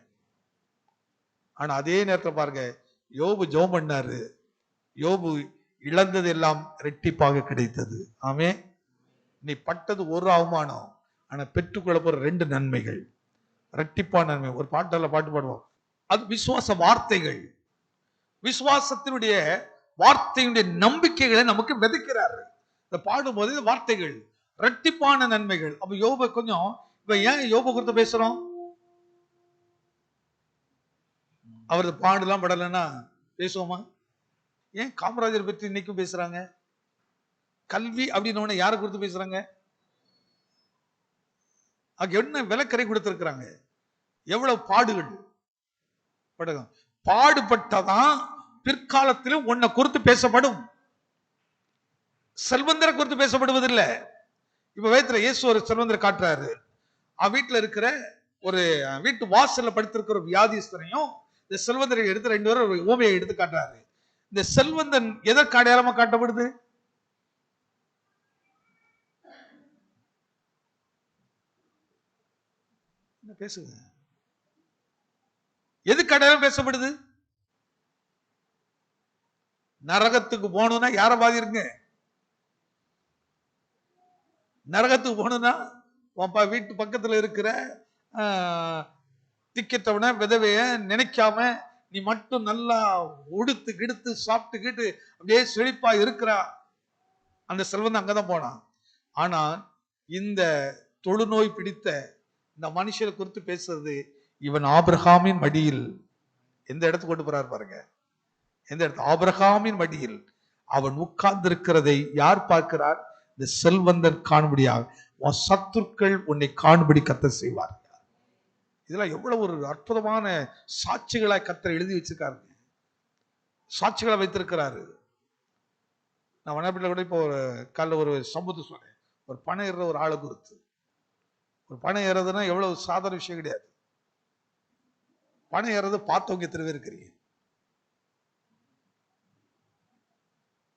ஆனா அதே நேரத்தில் பாருங்க, யோபு ஜெபம் பண்ணாரு, யோபு இழந்தது எல்லாம் ரெட்டிப்பாக கிடைத்தது. ஆமே. நீ பட்டது ஒரு அவமானம், ஆனா பெற்றுக்கொள்ள போற 2 நன்மைகள், ரெட்டிப்பான நன்மை. ஒரு பாட்டு பாடுவோம், அது விசுவாச வார்த்தைகள். விசுவாசத்தினுடைய வார்த்தையுடைய நம்பிக்கைகளை நமக்கு விதைக்கிறாரு. இந்த பாடும்போது இந்த வார்த்தைகள் ரெட்டிப்பான நன்மைகள். அப்ப யோபு கொஞ்சம், இப்ப ஏன் யோபு குறித்து பேசுறோம்? அவரது பாடுலாம் படலைன்னா பேசுவோமா? ஏன் காமராஜர் பற்றி இன்னைக்கும் பேசுறாங்க? கல்வி அப்படின்னு யாரை குறித்து பேசுறாங்க? அங்க என்ன விலக்கரை கொடுத்திருக்கிறாங்க, எவ்வளவு பாடுகள் படகம். பாடுபட்டதான் பிற்காலத்திலும் உன்னை குறித்து பேசப்படும். செல்வந்தரை குறித்து பேசப்படுவதில்லை. இப்ப வேத்துல இயேசு ஒரு செல்வந்தரை காட்டுறாரு. வீட்டுல இருக்கிற ஒரு வீட்டு வாசல்ல படுத்திருக்கிற வியாதிஸ்தனையும் இந்த செல்வந்தரை எடுத்து 2 பேரும் ஓமையை எடுத்து காட்டுறாரு. இந்த செல்வந்தன் எதற்கு அடையாளமா காட்டப்படுது? பேசுங்க, எதுக்கு அடையாளம் பேசப்படுது? நரகத்துக்கு போகணும்னா யார பாதி இருங்க? நரகத்துக்கு போகணும்னா வீட்டு பக்கத்துல இருக்கிற திக்கத்தவன விதவைய நினைக்காம நீ மட்டும் நல்லா உடுத்து கிடுத்து சாப்பிட்டு கிட்டு அப்படியே செழிப்பா இருக்கிறா, அந்த செல்வம் அங்கதான் போனான். ஆனா இந்த தொழுநோய் பிடித்த இந்த மனுஷரை குறித்து பேசுறது, இவன் ஆபிரகாமின் மடியில், எந்த இடத்துக்கு கொண்டு போறாரு பாருங்க, எந்த இடத்து? ஆபிரகாமின் மடியில் அவன் உட்கார்ந்து இருக்கிறதை யார் பார்க்கிறார்? இந்த செல்வந்தன் காணும்படியாக உன் சத்துருக்கள் உன்னை காணும்படி கர்த்தர் செய்வார். இதெல்லாம் எவ்வளவு ஒரு அற்புதமான சாட்சிகளாய் கர்த்தர் எழுதி வச்சிருக்காரு, சாட்சிகளை வைத்திருக்கிறாரு. நான் வனப்பில் கூட இப்போ ஒரு காலைல ஒரு சம்பவத்தை சொன்னேன். ஒரு பணம் ஏறுற ஒரு ஆளை குறித்து. ஒரு பணம் ஏறதுன்னா எவ்வளவு சாதாரண விஷயம் கிடையாது. பணம் ஏறது பார்த்தவங்க எத்தனை பேர் இருக்கிறீங்க?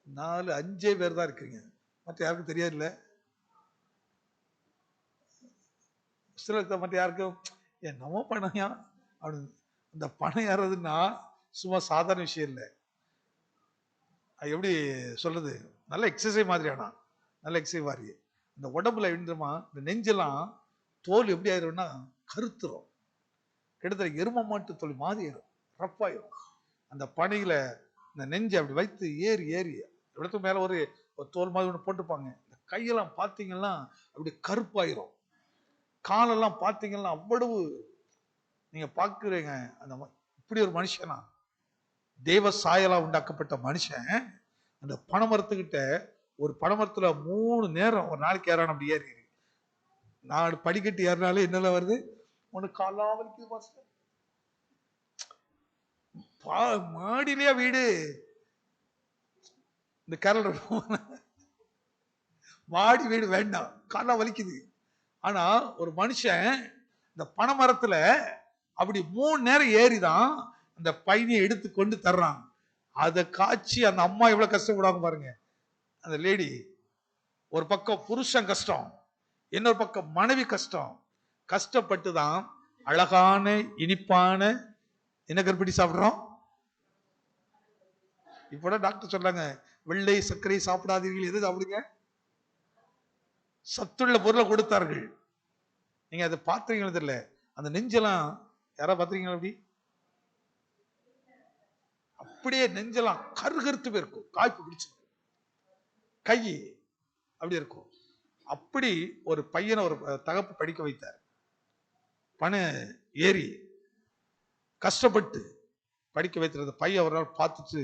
4-5 பேர் தான் இருக்கிறீங்க, மற்ற யாருக்கும் தெரியாது. சிலருக்கு மற்ற யாருக்கும் என்னமோ பணம் அப்படின்னு. இந்த பணம் ஏறதுன்னா சும்மா சாதாரண விஷயம் இல்லை. எப்படி சொல்றது, நல்ல எக்ஸசைஸ் மாதிரியானா, நல்ல எக்ஸசைஸ் மாதிரி. இந்த உடம்புல எழுந்துமா இந்த நெஞ்செல்லாம் தோல் எப்படி ஆயிரும்னா கருத்துரும், கிட்டத்தட்ட எரும மாட்டு தோல் மாதிரி ரப்பாயிரும். அந்த பனையில இந்த நெஞ்சை அப்படி வைத்து ஏறி ஏறி இடத்துக்கு மேல ஒரு தோல் மாதிரி ஒன்று போட்டுப்பாங்க. இந்த கையெல்லாம் பார்த்தீங்கன்னா அப்படி கருப்பாயிரும், காலெல்லாம் பார்த்தீங்கன்னா அவ்வளவு நீங்க பார்க்குறீங்க. அந்த இப்படி ஒரு மனுஷனா, தெய்வ சாயலா உண்டாக்கப்பட்ட மனுஷன் அந்த பனைமரத்துக்கிட்ட, ஒரு பனைமரத்துல 3 நேரம் ஒரு நாளைக்கு ஏறான அப்படி ஏறி 4 படிக்கட்டு ஏறினாலும் என்னெல்லாம் வருது, உனக்கு காலாவலிக்கு மாடியிலேயே வீடு. இந்த கேரள மாடி வீடு வேண்டாம், காலா வலிக்குது. ஆனா ஒரு மனுஷன் இந்த பனைமரத்துல அப்படி 3 நேரம் ஏறிதான் அந்த பையனை எடுத்து கொண்டு தர்றான். அதை காட்சி அந்த அம்மா எவ்வளவு கஷ்டப்படுவாங்க பாருங்க. அந்த லேடி ஒரு பக்கம் புருஷன் கஷ்டம், இன்னொரு பக்கம் மனைவி கஷ்டம். கஷ்டப்பட்டு தான் அழகான இனிப்பான என்ன கருப்பட்டி சாப்பிடுறோம். இப்ப டாக்டர் சொல்றாங்க, வெள்ளை சர்க்கரை சாப்பிடாதீர்கள், எது சாப்பிடுங்க? சத்துள்ள பொருளை கொடுத்தார்கள். நீங்க அதை பாத்திரீங்களா தெரியல, அந்த நெஞ்செல்லாம் யாரா பாத்திரீங்களா? அப்படி அப்படியே நெஞ்செல்லாம் கருகருத்து போயிருக்கும், காய்ப்பு பிடிச்சிருக்கும், கை அப்படி இருக்கும். அப்படி ஒரு பையனை ஒரு தகப்பு படிக்க வைத்தார். பண ஏறி கஷ்டப்பட்டு படிக்க வைத்திருந்த பையன் ஒரு நாள் பார்த்துட்டு,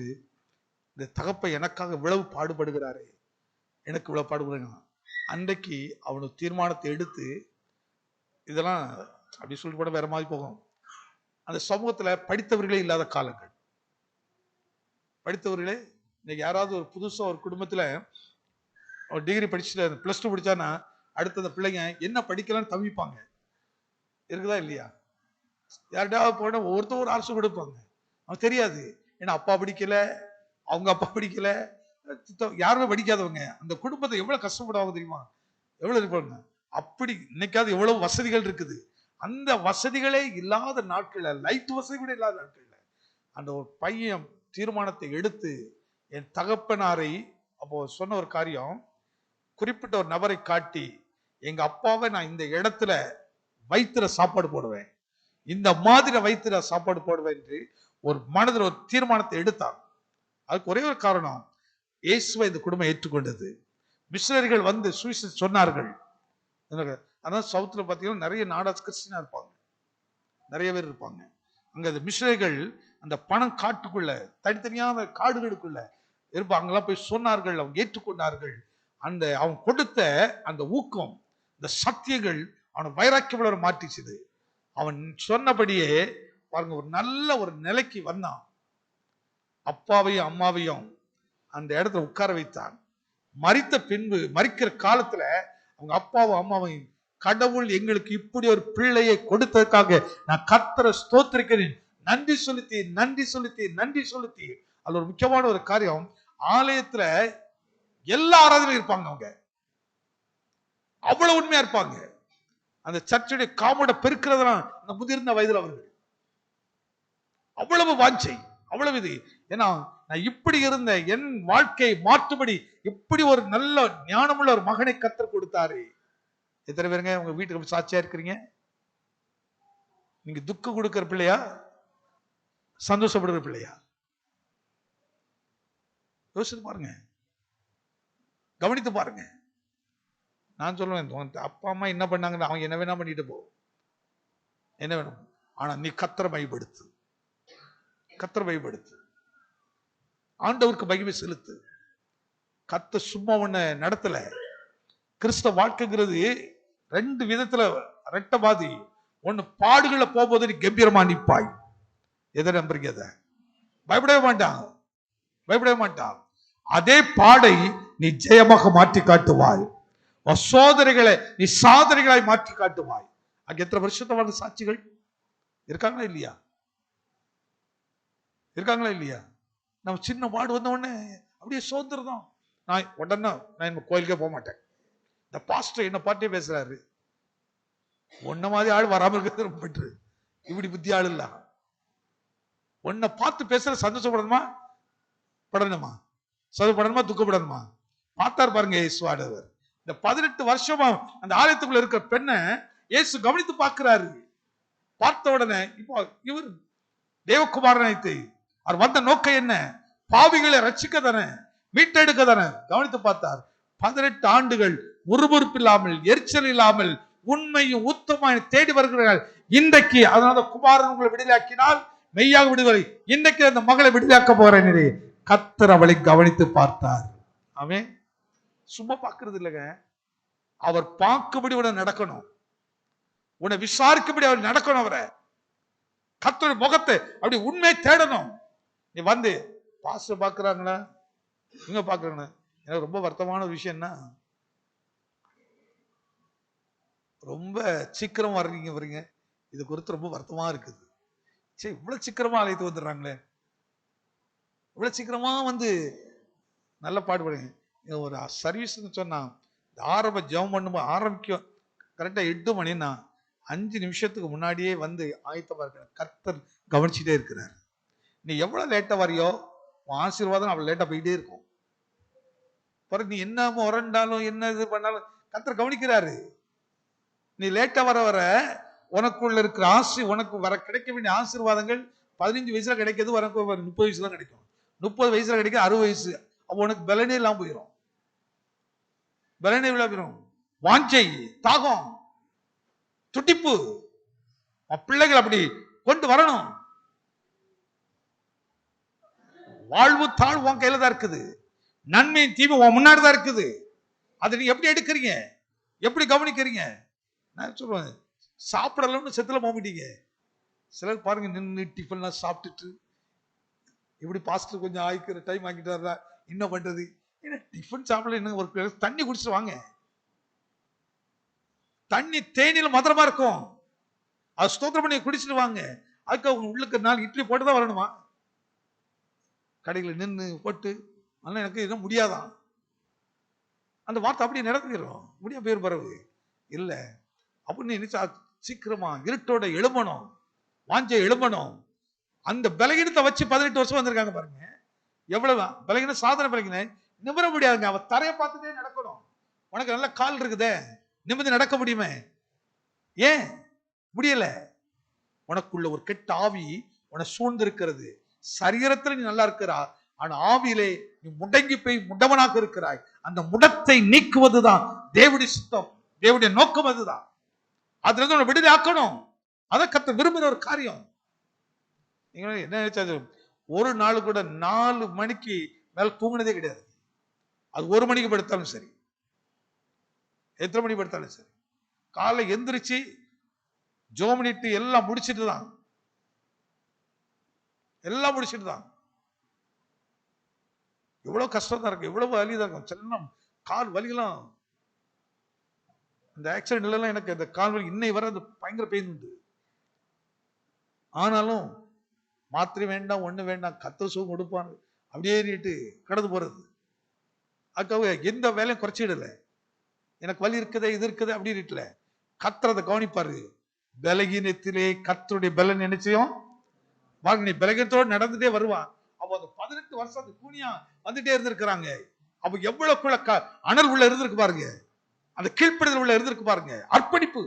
இந்த தகப்பை எனக்காக இவ்வளவு பாடுபடுகிறாரே, எனக்கு இவ்வளவு பாடுபடுங்க. அன்றைக்கு அவனுக்கு தீர்மானத்தை எடுத்து, இதெல்லாம் அப்படி சொல்லிட்டு கூட வேற மாதிரி போகும். அந்த சமூகத்துல படித்தவர்களே இல்லாத காலங்கள். படித்தவர்களே இன்னைக்கு யாராவது ஒரு புதுசா ஒரு குடும்பத்துல ஒரு டிகிரி படிச்சுட்டு +2 படிச்சானா அடுத்த அந்த பிள்ளைங்க என்ன படிக்கலாம்னு தவிப்பாங்க. இருக்குதா இல்லையா? யார்கிட்டயாவது போன ஒவ்வொருத்தர் ஒரு அரசு கொடுப்பாங்க. அவன் தெரியாது, ஏன்னா அப்பா படிக்கல, அவங்க அப்பா படிக்கல, யாருமே படிக்காதவங்க. அந்த குடும்பத்தை எவ்வளவு கஷ்டப்படுவாங்க தெரியுமா? எவ்வளவு இருப்பாங்க. அப்படி இன்னைக்காவது எவ்வளவு வசதிகள் இருக்குது. அந்த வசதிகளே இல்லாத நாட்கள்ல, லைட் வசதி கூட இல்லாத நாட்கள்ல அந்த ஒரு பையன் தீர்மானத்தை எடுத்து, என் தகப்பனாரை அப்போ சொன்ன ஒரு காரியம், குறிப்பிட்ட ஒரு நபரை காட்டி, எங்க அப்பாவை நான் இந்த இடத்துல வைத்திர சாப்பாடு போடுவேன், இந்த மாதிரி வைத்திர சாப்பாடு போடுவேன் என்று ஒரு மனதில் ஒரு தீர்மானத்தை எடுத்தான். அதுக்கு ஒரே ஒரு காரணம், இயேசுவை இந்த குடும்பம் ஏற்றுக்கொண்டது. மிஷனரிகள் வந்து சுவிசேஷம் சொன்னார்கள். அதான் சவுத்துல பாத்தீங்கன்னா நிறைய நாடாஸ் கிறிஸ்டியனா இருப்பாங்க, நிறைய பேர் இருப்பாங்க. அங்க அந்த மிஷனரிகள் அந்த பணம் காட்டுக்குள்ள, தனித்தனியான காடுகளுக்குள்ள இருப்பாங்கலாம் போய் சொன்னார்கள், அவங்க ஏற்றுக்கொண்டார்கள். அந்த அவன் கொடுத்த அந்த ஊக்கம், இந்த சத்தியங்கள் அவனை வைராக்கியமுள்ள மாற்றிச்சுது. அவன் சொன்னபடியே பாருங்க ஒரு நல்ல ஒரு நிலைக்கு வந்தான். அப்பாவையும் அம்மாவையும் அந்த இடத்துல உட்கார வைத்தான். மரித்த பின்பு, மரிக்கிற காலத்துல அவங்க அப்பாவும் அம்மாவையும், கடவுள் எங்களுக்கு இப்படி ஒரு பிள்ளையை கொடுத்ததுக்காக நான் கர்த்தரை ஸ்தோத்திரிக்கிறேன், நன்றி செலுத்தி நன்றி செலுத்தி நன்றி செலுத்தி. அதுல ஒரு முக்கியமான ஒரு காரியம், ஆலயத்துல எல்லா ஆராதனையும் இருப்பாங்க. அவங்க அவ்வளவு உண்மையா இருப்பாங்க. அந்த சர்ச்சுடைய காமோட பெருக்கிறதுலாம் அந்த முதிர்ந்த வயதுல அவர்கள் அவ்வளவு வாஞ்சை, அவ்வளவு இது. ஏன்னா நான் இப்படி இருந்த என் வாழ்க்கையை மாற்றுபடி இப்படி ஒரு நல்ல ஞானமுள்ள ஒரு மகனை கர்த்தர் கொடுத்தாரு. எத்தனை பேருங்க உங்க வீட்டுக்கு சாட்சியா இருக்கிறீங்க? நீங்க துக்கம் கொடுக்கிற பிள்ளையா, சந்தோஷப்படுற பிள்ளையா? யோசித்து பாருங்க, கவனித்து பாருங்க. நான் சொல்லுவேன், அப்பா அம்மா என்ன பண்ணாங்கன்னு அவங்க என்ன வேணா பண்ணிட்டு போ, என்ன வேணும், ஆனா நீ கர்த்தரை மைப்படுத்து, கர்த்தரை மைப்படுத்து, ஆண்டவருக்கு மகிமை செலுத்து. கர்த்தர் சும்மா ஒண்ணு நடத்தல. கிறிஸ்தவ வாழ்க்கைங்கிறது ரெண்டு விதத்துல ரெட்டபாதி. ஒண்ணு, பாடுகளை போகும்போது நீ கம்பீரமா நிப்பாய். எதை நம்புறீங்க? அதை பயப்படவே மாட்டான், பயப்படவே மாட்டான். அதே பாடை நீ ஜெயமாக மாற்றி காட்டுவாய். சோதனைகளை நீ சாதனைகளாய் மாற்றி காட்டுவாய். அங்க எத்தனை வருஷத்தவான சாட்சிகள் இருக்காங்களா இல்லையா? இருக்காங்களா இல்லையா? நம்ம சின்ன பாடு வந்த உடனே அப்படியே சோதனை. நான் உடனே நான் கோயிலுக்கே போக மாட்டேன். இந்த பாஸ்டர் என்ன பாட்டே பேசுறாரு, ஒன்ன மாதிரி ஆள் வராமல் இருக்கிறது ரொம்ப பெட்ரு. இப்படி புத்தி ஆள் இல்ல. உன்னை பார்த்து பேசுற சந்தோஷப்படணுமா படணுமா, சந்தோஷப்படணுமா துக்கப்படணுமா? பார்த்தார் பாருங்க இயேசுவானவர். இந்த 18 வருஷமா அந்த ஆலயத்துக்குள்ள இருக்கிற பெண்ணை இயேசு கவனித்து பார்க்கிறாரு. பார்த்த உடனே இப்போ இவர் தேவகுமாரனை அவர் வந்த நோக்கம் என்ன? பாவிகளை ரட்சிக்க தானே, மீட்டெடுக்க தானே. கவனித்து பார்த்தார். 18 ஆண்டுகள் முறுமுறுப்பு இல்லாமல், எரிச்சல் இல்லாமல், உண்மையும் உத்தமாய் தேடி வருகிறார்கள். இன்றைக்கு அதனால குமாரன் உங்களை விடுதலையாக்கினால் மெய்யாக விடுதலை. இன்றைக்கு அந்த மகளை விடுதலையாக்க போறேன். கர்த்தர் அவளை கவனித்து பார்த்தார். அவன் சும்மா பார்க்கிறது இல்லைங்க, அவர் பார்க்கும்படி உன்னை நடக்கணும், உன்னை விசாரிக்கும்படி அவர் நடக்கணும். அவரை கர்த்தருடைய முகத்தை அப்படி உண்மை தேடணும். நீ வந்து பாஸ்டர் பாக்குறாங்களா, இவங்க பாக்குறாங்களா? எனக்கு ரொம்ப வருத்தமான விஷயம்னா, ரொம்ப சீக்கிரம் வரீங்க, இது குறித்து ரொம்ப வருத்தமா இருக்குது. சரி, இவ்வளவு சீக்கிரமா அழைத்து வந்துடுறாங்களே, இவ்வளவு சீக்கிரமா வந்து நல்ல பாடுபடுங்க. ஒரு சர்வீஸ் சொன்னா ஆரம்ப ஜெபம் பண்ணும்போது ஆரம்பிக்கும் கரெக்டா 8 மணின்னா 5 நிமிஷத்துக்கு முன்னாடியே வந்து ஆயத்தமா இருக்கிற கர்த்தர் கவனிச்சுட்டே இருக்கிறார். நீ எவ்வளவு லேட்டா வரையோ ஆசீர்வாதம் அவ்வளவு லேட்டா போயிட்டே இருக்கும். நீ என்ன முரண்டாலும் என்ன இது பண்ணாலும் கர்த்தர் கவனிக்கிறாரு. நீ லேட்டா வர வர உனக்குள்ள இருக்கிற உனக்கு வர கிடைக்க வேண்டிய ஆசீர்வாதங்கள் 15 வயசுல கிடைக்கிறது உனக்கு 30 வயசுல கிடைக்கும், 30 வயசுல கிடைக்க 60 வயசு. அப்போ உனக்கு பலனே இல்லாம போயிடும், பலனே இல்லாம போயிடும். வாஞ்சை, தாகம், துடிப்பு பிள்ளைகள் அப்படி கொண்டு வரணும். வாழ்வு தாழ்வு உன் கையில தான் இருக்குது, நன்மை தீமை உன் முன்னாடி தான் இருக்குது. அதை நீங்க எப்படி எடுக்கிறீங்க, எப்படி கவனிக்கிறீங்க? நான் சொல்லுவேன், சாப்பிடலாம்னு செத்துல போக சிலர் பாருங்க நின்று டிஃபன்லாம் சாப்பிட்டுட்டு இப்படி பாஸ்டர் கொஞ்சம் ஆயிக்கிற டைம் ஆக்கிட்டாரா என்ன பண்றது, ஏன்னா டிஃபன் சாப்பிடல, என்ன ஒரு தண்ணி குடிச்சிட்டு வாங்க. தண்ணி தேனில மதுரமா இருக்கும், அது ஸ்தோத்திரம் பண்ணி குடிச்சிட்டு வாங்க. அதுக்கு அவங்க உள்ளுக்கு 4 இட்லி போட்டுதான் வரணுமா? கடையில் நின்று போட்டு ஆனால் எனக்கு என்ன முடியாதான், அந்த வார்த்தை அப்படியே நடந்துக்கிறோம். முடிய பேர் பரவு இல்லை அப்படின்னு நினைச்சா சீக்கிரமா இருட்டோட எழும்பணும், வாஞ்ச எழும்பணும். அந்த பலகீனத்தை வச்சு 18 வருஷம் வந்திருக்காங்க பாருங்க. எவ்வளவு பலகீன சாதனை பலகீன நிமிர முடியாதுங்க. அவ தரைய பார்த்துட்டே நடக்கணும். உனக்கு நல்ல கால் இருக்குதே, நிமிர்ந்து நடக்க முடியுமே, ஏன் முடியல? உனக்குள்ள ஒரு கெட்ட ஆவி உன சூழ்ந்திருக்கிறது. சரீரத்தில் நீ நல்லா இருக்கிறா, ஆனா ஆவியிலே நீ முடங்கி போய் முடவனாக இருக்கிறாய். அந்த முடத்தை நீக்குவதுதான் தேவனுடைய சித்தம், தேவனுடைய நோக்கம். அதுதான் அதுல இருந்து உன்னை விடுதலை ஆக்கணும். அதை கர்த்தர் விரும்புகிற ஒரு காரியம். நீங்க என்ன நினைச்சாது, ஒரு நாள் கூட 4 மணிக்கு மேல தூங்கினதே கிடையாது. அது 1 மணிக்கு படுத்தாலும் சரி, எத்தனை மணி படுத்தாலும் சரி, காலை எந்திரிச்சு ஜோமனிட்டு எல்லாம் முடிச்சிட்டு தான், எல்லாம் முடிச்சிட்டு தான். எவ்வளவு கஷ்டம் தான் இருக்கு, எவ்வளவு வலி தான் இருக்கும். செல்லம் கால் வலிலாம், இந்த ஆக்சிடென்ட்ல எல்லாம் எனக்கு அந்த கால் வலி இன்னை வர அந்த பயங்கர பெயின் உண்டு. ஆனாலும் மாத்திரை வேண்டாம், ஒண்ணு வேண்டாம், கத்தர் சுகம் கொடுப்பான், அப்படியே நீட்டு கடந்து போறது. அதுக்காக எந்த வேலையும் குறைச்சிடல. எனக்கு வலி இருக்குது இது இருக்குது அப்படின்னு கத்தரதை கவனிப்பாரு. பலகீனத்திலே கத்தருடைய பலன் நினைச்சையும் நீ பலகீனத்தோடு நடந்துட்டே வருவான். அப்ப அந்த 18 வருஷம் அந்த கூனியா வந்துட்டே இருந்திருக்கிறாங்க. அப்ப எவ்வளவுக்குள்ள அனல் உள்ள இருந்திருக்கு பாருங்க, அந்த கீழ்ப்படுதல் உள்ள இருந்திருக்கு பாருங்க. அர்ப்பணிப்பு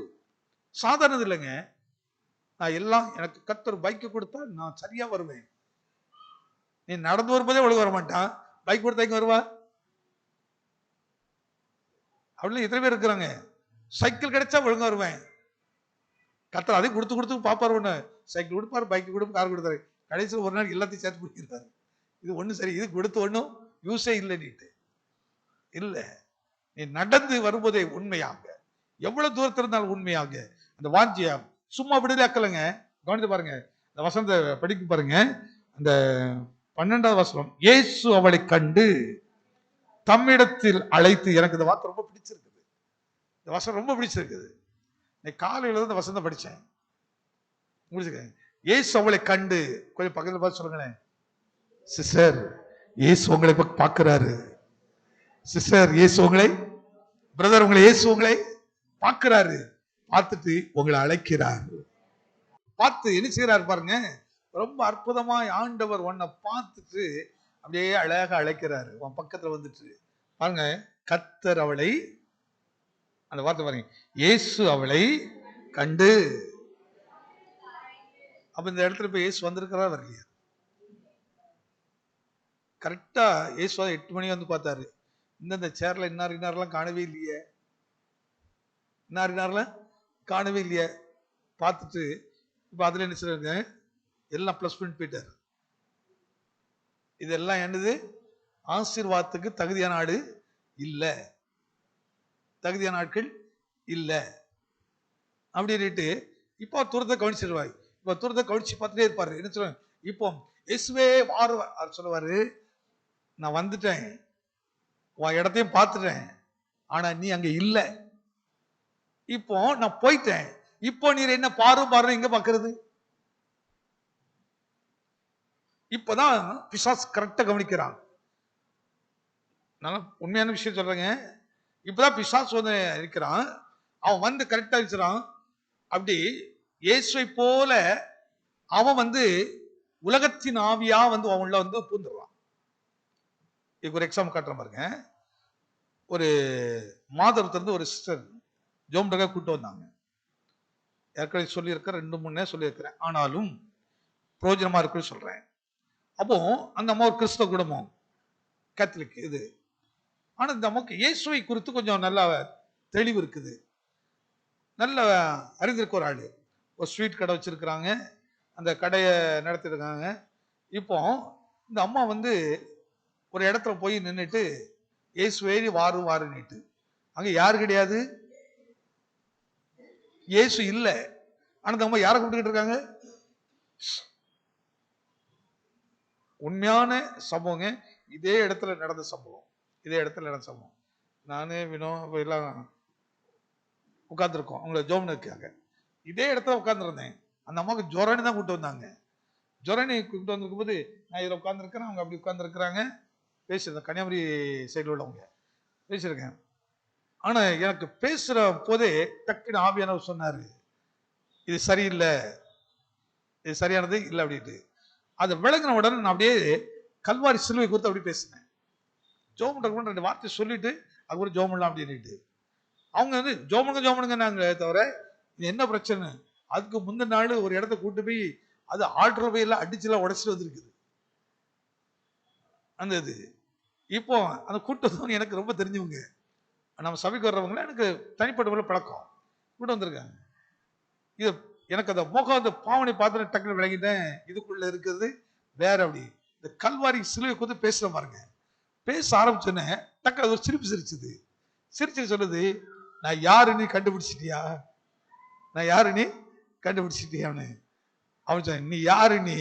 சாதாரணது இல்லைங்க. நான் எல்லாம் எனக்கு கத்தர் பைக்கு கொடுத்தா நான் சரியா வருவேன். நீ நடந்து வரும்போதே ஒழுங்கு வர மாட்டான், பைக் கொடுத்தா இங்க வருவா? அப்படின்னு எத்தனை பேர் இருக்கிறாங்க. சைக்கிள் கிடைச்சா ஒழுங்கா வருவேன். கத்தர் அதையும் கொடுத்து கொடுத்து பாப்பாரு. ஒண்ணு சைக்கிள் கொடுப்பாரு, பைக் கொடுப்பாரு, கார் கொடுத்தாரு. கடைசியில் ஒரு நாள் எல்லாத்தையும் சேர்த்து பிடிக்கிறாரு. இது ஒண்ணு சரி, இது கொடுத்து ஒண்ணும் யூஸே இல்லை. நீட்டு இல்ல, நீ நடந்து வரும்போதே உண்மையாக, எவ்வளவு தூரத்தில் இருந்தாலும் உண்மையாக அந்த வாஞ்சியா சும்மா விடுதலையாக்கலங்க. கவனித்து பாருங்க, இந்த வசனத்தை படிக்க பாருங்க. அந்த 12வது வசனம், இயேசு அவளை கண்டு தம்மிடத்தில் அழைத்து. எனக்கு இந்த வார்த்தை ரொம்ப பிடிச்சிருக்குது, இந்த வசனம் ரொம்ப பிடிச்சிருக்குது. காலையில இந்த வசனத்தை படிச்சேன். முடிச்சுக்கேன். இயேசு அவளை கண்டு, கொஞ்சம் பக்கத்துல பார்த்து சொல்லுங்களேன். சிஸ்டர், இயேசு உங்களை பார்க்கிறாரு. சிஸ்டர், இயேசு உங்களை, பிரதர் உங்களை, இயேசு உங்களை பார்க்கிறாரு. பார்த்துட்டு உங்களை அழைக்கிறார். பார்த்து என்ன செய்யறாரு பாருங்க, ரொம்ப அற்புதமாய் ஆண்டவர் உன்னை பார்த்துட்டு அப்படியே அழகாக அழைக்கிறாரு. உன் பக்கத்துல வந்துட்டு பாருங்க, கர்த்தர் அவளை, அந்த வார்த்தை பாருங்க, இயேசு அவளை கண்டு. அப்ப இந்த இடத்துல போய் இயேசு வந்திருக்கிறா வரலையா? கரெக்டா இயேசு 8 மணி வந்து பார்த்தாரு. இந்த சேர்ல இன்னாரெல்லாம் காணவே இல்லையே, இன்னாரெல்லாம் காணவே இல்லையே. பார்த்துட்டு இப்ப அதுல என்ன சொல்றாங்க, எல்லாம் பிளஸ் பண்ணி போயிட்டாரு. இதெல்லாம் என்னது, ஆசீர்வாதத்துக்கு தகுதியான ஆடு இல்ல, தகுதியான ஆட்கள் இல்ல அப்படின்ட்டு இப்போ தூரத்தை கவனிச்சிருவாய். இப்ப தூரத்தை கவனிச்சு பார்த்துட்டே இருப்பாரு. என்ன சொல்லுவாங்க, இப்போ இயேசுவே வாரு சொல்லுவாரு, நான் வந்துட்டேன், உன் இடத்தையும் பார்த்துட்டேன், ஆனா நீ அங்க இல்ல, இப்போ நான் போயிட்டேன், இப்போ நீர் என்ன பாரு பாரு எங்க பாக்குறது? இப்பதான் பிசாசு கரெக்டா கவனிக்கிறான். நான் உண்மையான விஷயம் சொல்றேங்க. இப்பதான் பிசாசு வந்து இருக்கிறான், அவன் வந்து கரெக்டா இருக்கிறான். அப்படி இயேசுவை போல அவன் வந்து உலகத்தின் ஆவியா வந்து அவன் உள்ள வந்து பூந்துடுறான். இதுக்கு ஒரு எக்ஸாம்பிள் காட்டுறேன் பாருங்க. ஒரு மாதவத்திலிருந்து ஒரு சிஸ்டர் ஜோம்டகா கூட்டு வந்தாங்க. ஏற்கனவே சொல்லியிருக்கிறேன், 2-3 சொல்லியிருக்கிறேன், ஆனாலும் பிரயோஜனமா இருக்குன்னு சொல்றேன். அப்போ அந்த அம்மா ஒரு கிறிஸ்தவ குடும்பம், கேத்தலிக் இது. ஆனா இந்த அம்மாவுக்கு இயேசுவை குறித்து கொஞ்சம் நல்ல தெளிவு இருக்குது, நல்ல அறிந்திருக்க ஒரு ஆளு. ஒரு ஸ்வீட் கடை வச்சிருக்கிறாங்க, அந்த கடையை நடத்திருக்காங்க. இப்போ இந்த அம்மா வந்து ஒரு இடத்துல போய் நின்றுட்டு இயேசுவே வாரு வாரு நீட்டு அங்க யாரு கிடையாது, இயேசு இல்ல. ஆனா இந்த அம்மா யாரை கூப்பிட்டுக்கிட்டு இருக்காங்க? உண்மையான சம்பவங்க. இதே இடத்துல நடந்த சம்பவம். இதே இடத்துல நடந்த சம்பவம். நானு வினோ எல்லாம் உட்கார்ந்துருக்கோம். அவங்கள ஜோம்னு இருக்காங்க. இதே இடத்துல உட்கார்ந்துருந்தேன். அந்த அம்மாவுக்கு ஜொரன்னு தான் கூப்பிட்டு வந்தாங்க. ஜொரணி கூப்பிட்டு வந்திருக்கும் போது நான் இதில் உட்காந்துருக்கிறேன், அவங்க அப்படி உட்காந்துருக்கிறாங்க. பேசியிருந்தேன். கன்னியாகுமரி சைடில் உள்ளவங்க பேசியிருக்கேன். ஆனா எனக்கு பேசுற போதே டக்குன்னு ஆவியானவர் சொன்னாரு, இது சரியில்லை, இது சரியானது இல்லை அப்படின்ட்டு. அதை விளங்கின உடனே நான் அப்படியே கல்வாரி சிலுவை குறித்து அப்படி பேசினேன். ஜோமன் 2 வார்த்தை சொல்லிட்டு அதுக்கப்புறம் ஜோமன்லாம் அப்படின்ட்டு அவங்க வந்து ஜோமனுங்க நாங்க தவிர இது என்ன பிரச்சனை. அதுக்கு முந்தின நாள் ஒரு இடத்த கூட்டு போய் அது ஆல்டர் போயெல்லாம் அடிச்சுலாம் உடச்சிட்டு வந்திருக்குது அந்த இது. இப்போ அந்த கூட்டம் எனக்கு ரொம்ப தெரிஞ்சவங்க, நம்ம சபைக்கு வர்றவங்கள எனக்கு தனிப்பட்ட பழக்கம் கூட வந்திருக்காங்க. இது எனக்கு அந்த முகம் அந்த பாவனை பார்த்து டக்குனு விளங்கிட்டேன், இதுக்குள்ள இருக்கிறது வேற. அப்படி இந்த கல்வாரி சிலுவை குறித்து பேசுற பாருங்க, பேச ஆரம்பிச்சோன்னே டக்குனு ஒரு சிரிப்பு சிரிச்சுது. சிரிச்சு சொல்லுது, நான் யாரு நீ கண்டுபிடிச்சிட்டியா, நான் யாரு நீ கண்டுபிடிச்சிட்டியான்னு. அவன் சொன்ன, நீ யாரு நீ,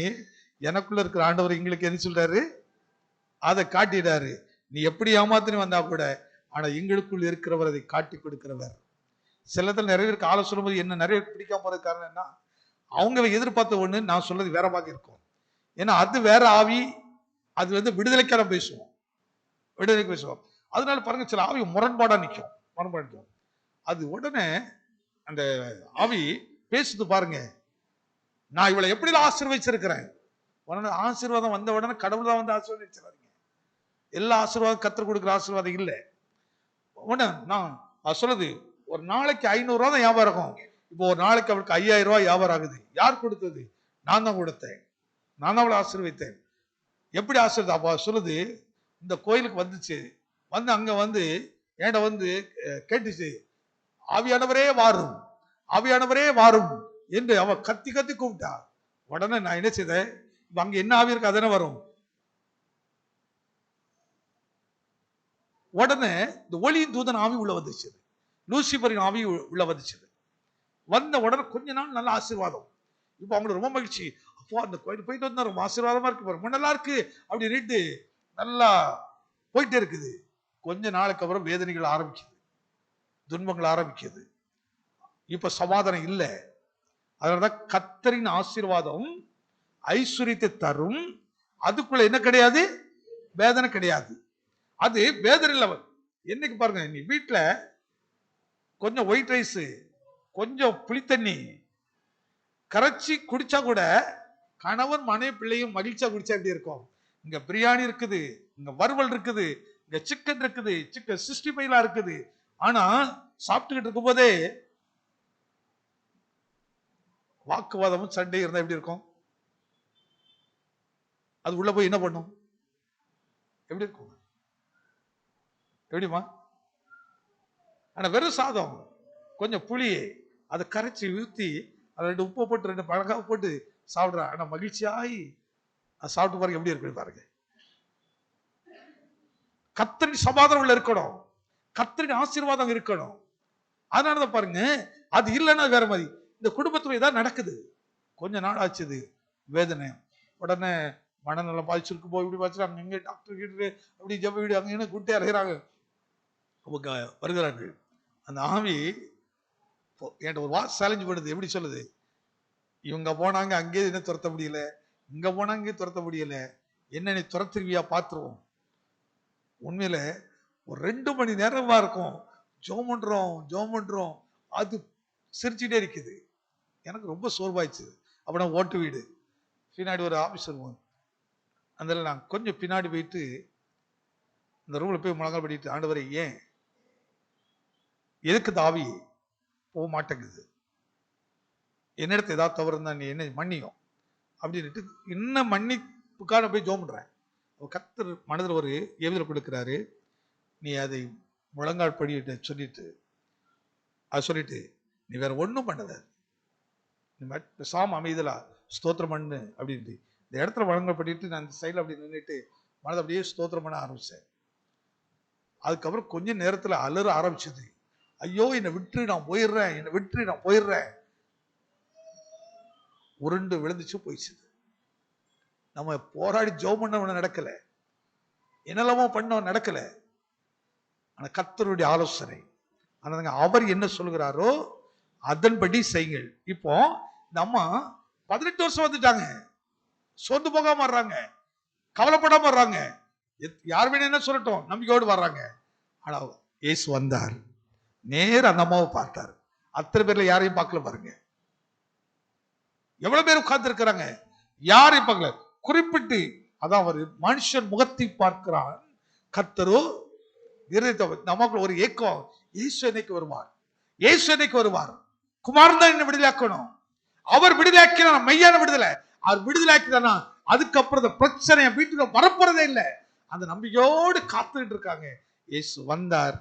எனக்குள்ள இருக்கிற ஆண்டவர் எங்களுக்கு என்ன சொல்றாரு அதை காட்டிடாரு. நீ எப்படி ஏமாத்தினு வந்தா கூட ஆனா எங்களுக்குள் இருக்கிறவர் அதை காட்டி கொடுக்கிறவர். சிலத்தில் நிறைய பேருக்கு ஆலோசனை சொல்லும்போது என்ன நிறைய பிடிக்காம போறது காரணம் என்ன, அவங்க எதிர்பார்த்த ஒண்ணு நான் சொல்றது வேற மாதிரி இருக்கும். ஏன்னா அது வேற ஆவி, அது வந்து விடுதலைக்கான பேசுவோம், விடுதலைக்கு பேசுவோம். அதனால பாருங்க சில ஆவி முரண்பாடா நிற்கும், முரண்பாடு. அது உடனே அந்த ஆவி பேசுது பாருங்க, நான் இவளை எப்படிலாம் ஆசீர்வதிச்சிருக்கிறேன். உடனே ஆசீர்வாதம் வந்த உடனே கடவுள் தான் வந்து ஆசீர்வதிச்சிருக்காங்க. எல்லா ஆசீர்வாதம் கத்தர் கொடுக்குற ஆசீர்வாதம் இல்லை. உடனே நான் சொல்லுது, ஒரு நாளைக்கு 500 ரூபா தான் வியாபாரம் இருக்கும். இப்போ ஒரு நாளைக்கு அவளுக்கு 5000 ரூபாய் வியாபாரம் ஆகுது. யார் கொடுத்தது? நான் தான் கொடுத்தேன், நான் தான் அவளை ஆசீர்வதித்தேன். எப்படி ஆசீர்வாதம்? அப்போ சொல்லுது, இந்த கோயிலுக்கு வந்துச்சு, வந்து அங்க வந்து ஏண்ட வந்து கேட்டுச்சு, ஆவியானவரே வாரும், ஆவியானவரே வாரும் என்று அவ கத்தி கத்தி கூப்பிட்டா. உடனே நான் என்ன செய்தேன், அங்க என்ன ஆவி இருக்கு அதனை வரும். உடனே இந்த ஒளியின் தூதன் ஆவி உள்ள வந்துச்சு, லூசிபரின் ஆவி உள்ள வந்துச்சு. வந்த உடனே கொஞ்ச நாள் நல்ல ஆசீர்வாதம். இப்போ அவங்களுக்கு ரொம்ப மகிழ்ச்சி, அப்போ அந்த கோயிலுக்கு போயிட்டு வந்தா ரொம்ப ஆசீர்வாதமா இருக்கு, ரொம்ப நல்லா இருக்கு அப்படின்னு நல்லா போயிட்டே இருக்குது. கொஞ்ச நாளுக்கு அப்புறம் வேதனைகள் ஆரம்பிக்குது, துன்பங்கள் ஆரம்பிக்குது. இப்ப சமாதானம் இல்லை. அதனாலதான் கர்த்தரின் ஆசீர்வாதம் ஐஸ்வர்யத்தை தரும், அதுக்குள்ள என்ன கிடையாது, வேதனை கிடையாது. அது வேதனை இல்லை. என்னைக்கு பாருங்க, நீ வீட்டுல கொஞ்சம் ஒயிட் ரைஸ் கொஞ்சம் புளித்தண்ணி கரைச்சி குடிச்சா கூட கணவன் மனைவி பிள்ளையும் மகிழ்ச்சியா குடிச்சா எப்படி இருக்கும். இங்க பிரியாணி இருக்குது, இங்க வறுவல் இருக்குது, இங்க சிக்கன் இருக்குது, சிக்கன் 65 இருக்குது. ஆனா சாப்பிட்டுக்கிட்டு இருக்கும் போதே வாக்குவாதமும் சண்டை இருந்தா எப்படி இருக்கும்? அது உள்ள போய் என்ன பண்ணும்? எப்படி இருக்கும்? எப்படிமா? ஆனா வெறும் சாதம் கொஞ்சம் புளி அதை கரைச்சி ஊத்தி அதை 2 உப்பு போட்டு 2 மிளகாய் போட்டு சாப்பிடுறா. ஆனா மகிழ்ச்சியாகி அதை சாப்பிட்டு பாருங்க எப்படி இருக்கு பாருங்க. கர்த்தரின் சமாதானம் உள்ள இருக்கணும், கர்த்தரின் ஆசீர்வாதம் இருக்கணும். அதனாலதான் பாருங்க, அது இல்லைன்னா வேற மாதிரி. இந்த குடும்பத்துல ஏதாவது நடக்குது, கொஞ்ச நாள் ஆச்சுது வேதனை, உடனே மனநலம் பாதிச்சிருக்கு, போய் இப்படி பாதிச்சு எங்க டாக்டர் கிட்ட அப்படி ஜப வீடு அங்க என்ன கூட்டே அலைகிறாங்க. அவங்க வருகிறார்கள். அந்த ஆவி என்கிட்ட ஒரு வாட்ஸ் சேலஞ்ச் பண்ணுது. எப்படி சொல்லுது, இவங்க போனாங்க அங்கே என்ன துரத்த முடியல, இங்க போனாங்க துரத்த முடியல, என்ன நீ துரத்துருவியா பாத்துருவோம். உண்மையில ஒரு 2 மணி நேரமா இருக்கும், ஜோம் பண்றோம், அது சிரிச்சுட்டே இருக்குது. எனக்கு ரொம்ப சோர்வாயிடுச்சு. அப்ப நான் ஓட்டு வீடு பின்னாடி ஒரு ஆபீஸ் வருவோம், அதில் நான் கொஞ்சம் பின்னாடி போயிட்டு இந்த ரூம்ல போய் முழங்கால் படிட்டு, ஆண்டவரே ஏன் எதுக்கு தாவி போக மாட்டேங்குது, என்னிடத்து ஏதாவது தவறு இருந்தா நீ என்ன மன்னியும் அப்படின்ட்டு இன்னும் மன்னிப்புக்கான போய் ஜோம் பண்றேன். கர்த்தர் மனதில் ஒரு ஏவுதல் கொடுக்கிறாரு, நீ அதை முழங்கால் படிட்டு சொல்லிட்டு நீ வேற ஒன்றும் பண்ணல, நீ சாம அமைதலா ஸ்தோத்திரம் பண்ணு அப்படின்ட்டு இந்த இடத்துல முழங்கால் படிட்டு நான் இந்த சைடில் அப்படி நின்றுட்டு மனதை அப்படியே ஸ்தோத்திரம் பண்ண ஆரம்பிச்சேன். அதுக்கப்புறம் கொஞ்ச நேரத்துல அலற ஆரம்பிச்சது. ஐயோ, என்னை விட்டு நான் போயிடுறேன், என்னை விட்டு நான் போயிடுறேன். உருண்டு விழுந்துச்சு, போயிடுச்சு. நம்ம போராடி ஜெபம் பண்ண நடக்கல, என்னெல்லாமோ பண்ண நடக்கல. ஆனா கர்த்தருடைய ஆலோசனை, அவர் என்ன சொல்கிறாரோ அதன்படி செய்யுங்கள். இப்போ நம்ம 18 வருஷம் வந்துட்டாங்க, சோர்ந்து போகாம வர்றாங்க, கவலைப்படாம வர்றாங்க. யார் வேணும் என்ன சொல்லட்டும், நம்பிக்கையோடு வர்றாங்க. ஆனா இயேசு வந்தார், நேர அந்த அம்மாவை பார்த்தார். அத்தனை பேர்ல யாரையும் பார்க்கல பாருங்க. எவ்வளவு பேர் உட்கார்ந்து இருக்கிறாங்க, யாரையும் பார்க்கல. குறிப்பிட்டு அதான் ஒரு மனுஷன் முகத்தை பார்க்கிறான், கர்த்தரோ நமக்கு ஒரு ஏக்கம். இயேசு என்னைக்கு வருவார், இயேசு என்னைக்கு வருவார், குமாரன் தான் என்ன விடுதலையாக்கணும். அவர் விடுதலையாக்கினா மெய்யான விடுதலை. அவர் விடுதலையாக்கினா அதுக்கப்புறம் பிரச்சனை வீட்டுக்கு வரப்போறதே இல்லை. அந்த நம்பிக்கையோடு காத்துக்கிட்டு இருக்காங்க. இயேசு வந்தார்,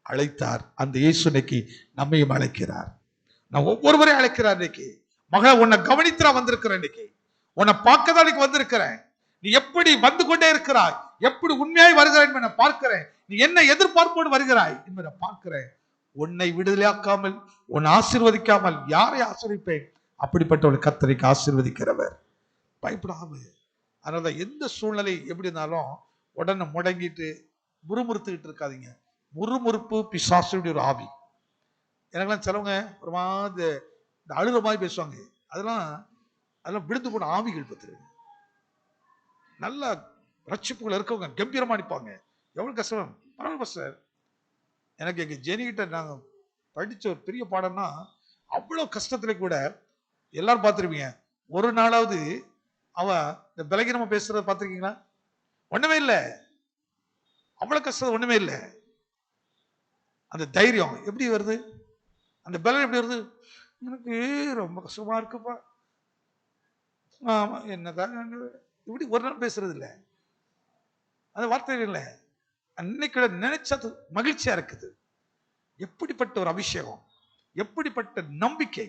அழைத்தார். அந்த இயேசு இன்னைக்கு நம்மையும் அழைக்கிறார். நான் ஒவ்வொருவரையும் அழைக்கிறார். இன்னைக்கு மகளை உன்னை கவனித்து நான் வந்திருக்கிறேன், இன்னைக்கு உன்னை பார்க்க தான் இன்னைக்கு வந்திருக்கிறேன். நீ எப்படி வந்து கொண்டே இருக்கிறாய், எப்படி உண்மையாய் வருகிறாய் என்பதை பார்க்கிறேன். நீ என்ன எதிர்பார்ப்போடு வருகிறாய் என்பதை பார்க்கிறேன். உன்னை விடுதலையாக்காமல், உன்னை ஆசீர்வதிக்காமல் யாரை ஆசீர்வதிப்பேன்? அப்படிப்பட்ட ஒரு கர்த்தருக்கு ஆசீர்வதிக்கிறவர். பயப்படாம. அதனால எந்த சூழ்நிலை எப்படி இருந்தாலும் உடனே முடங்கிட்டு முறுமுறுத்துக்கிட்டு இருக்காதீங்க. முறுமுறுப்பு பிசாசுடைய ஒரு ஆவி. எனக்கெல்லாம் சிலவங்க ஒரு மாதிரி இந்த அழுகிற மாதிரி பேசுவாங்க. அதெல்லாம் விழுந்து போன ஆவிகள் பத்திர. நல்ல ரட்சிப்புகள் இருக்கவங்க கம்பீரமா அடிப்பாங்க. எவ்வளவு கஷ்டம். பரவாயில்ல சார், எனக்கு எங்க ஜெனிகிட்ட நாங்க படிச்ச ஒரு பெரிய பாடம்னா, அவ்வளவு கஷ்டத்துல கூட எல்லாரும் பார்த்துருப்பீங்க, ஒரு நாளாவது அவ இந்த பலகீனமா பேசுறத பார்த்துருக்கீங்களா? ஒண்ணுமே இல்லை. அவ்வளவு கஷ்டம் ஒண்ணுமே இல்லை. அந்த தைரியம் எப்படி வருது, அந்த பலம் எப்படி வருது? எனக்கு ரொம்ப கஷ்டமா இருக்குப்பா, ஆமா என்னதான், இப்படி ஒரு நாள் பேசுறது இல்லை. அந்த வார்த்தை இல்லை. அன்னைக்கு நினைச்சது மகிழ்ச்சியா இருக்குது. எப்படிப்பட்ட ஒரு அபிஷேகம், எப்படிப்பட்ட நம்பிக்கை.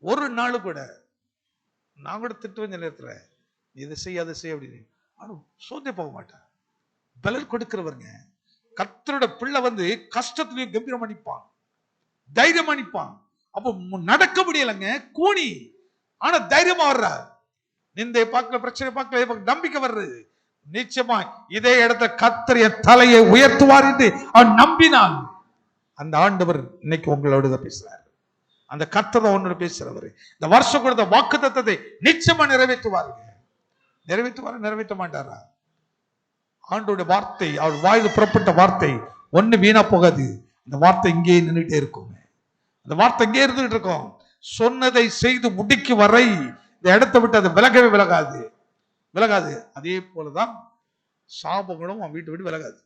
ஒரு நாள் கூட நான் கூட திட்டுவேன் நேரத்துல, இதை செய்ய அதை செய்ய அப்படின்னு. ஆனா சோர்ந்தே போக மாட்டேன். பலர் கொடுக்கிறவருங்க. கர்த்தரோட பிள்ளை வந்து கஷ்டத்திலையும் கம்பீரம் அணிப்பான், தைரியம் அணிப்பான். அப்போ நடக்க முடியலைங்க, கூணி. ஆனா தைரியமா வர்ற, நிந்தை பார்க்கல, பிரச்சனை பார்க்கல, நம்பிக்கை வர்றது. நிச்சயமா இதே இடத்துல கர்த்தர் என் தலையை உயர்த்துவார் என்று அவன் நம்பினான். அந்த ஆண்டவர் இன்னைக்கு உங்களோட பேசுறாரு. அந்த கர்த்தர் ஒன்று பேசுறவர். இந்த வருஷம் கொடுத்த வாக்குத்தத்தத்தை நிச்சயமா நிறைவேற்றுவாருங்க. நிறைவேற்ற மாட்டாரா? ஆண்டோட வார்த்தை, அவர் வாயில் புறப்பட்ட வார்த்தை ஒண்ணு வீணா போகாது. இந்த வார்த்தை இங்கே நின்றுட்டே இருக்கும். அந்த வார்த்தை இங்கே இருந்துகிட்டு இருக்கும். சொன்னதை செய்து முடிக்கு வரை இந்த இடத்தை விட்டு அது விலகவே விலகாது. அதே போலதான் சாபங்களும் அவன் வீட்டை விட்டு விலகாது.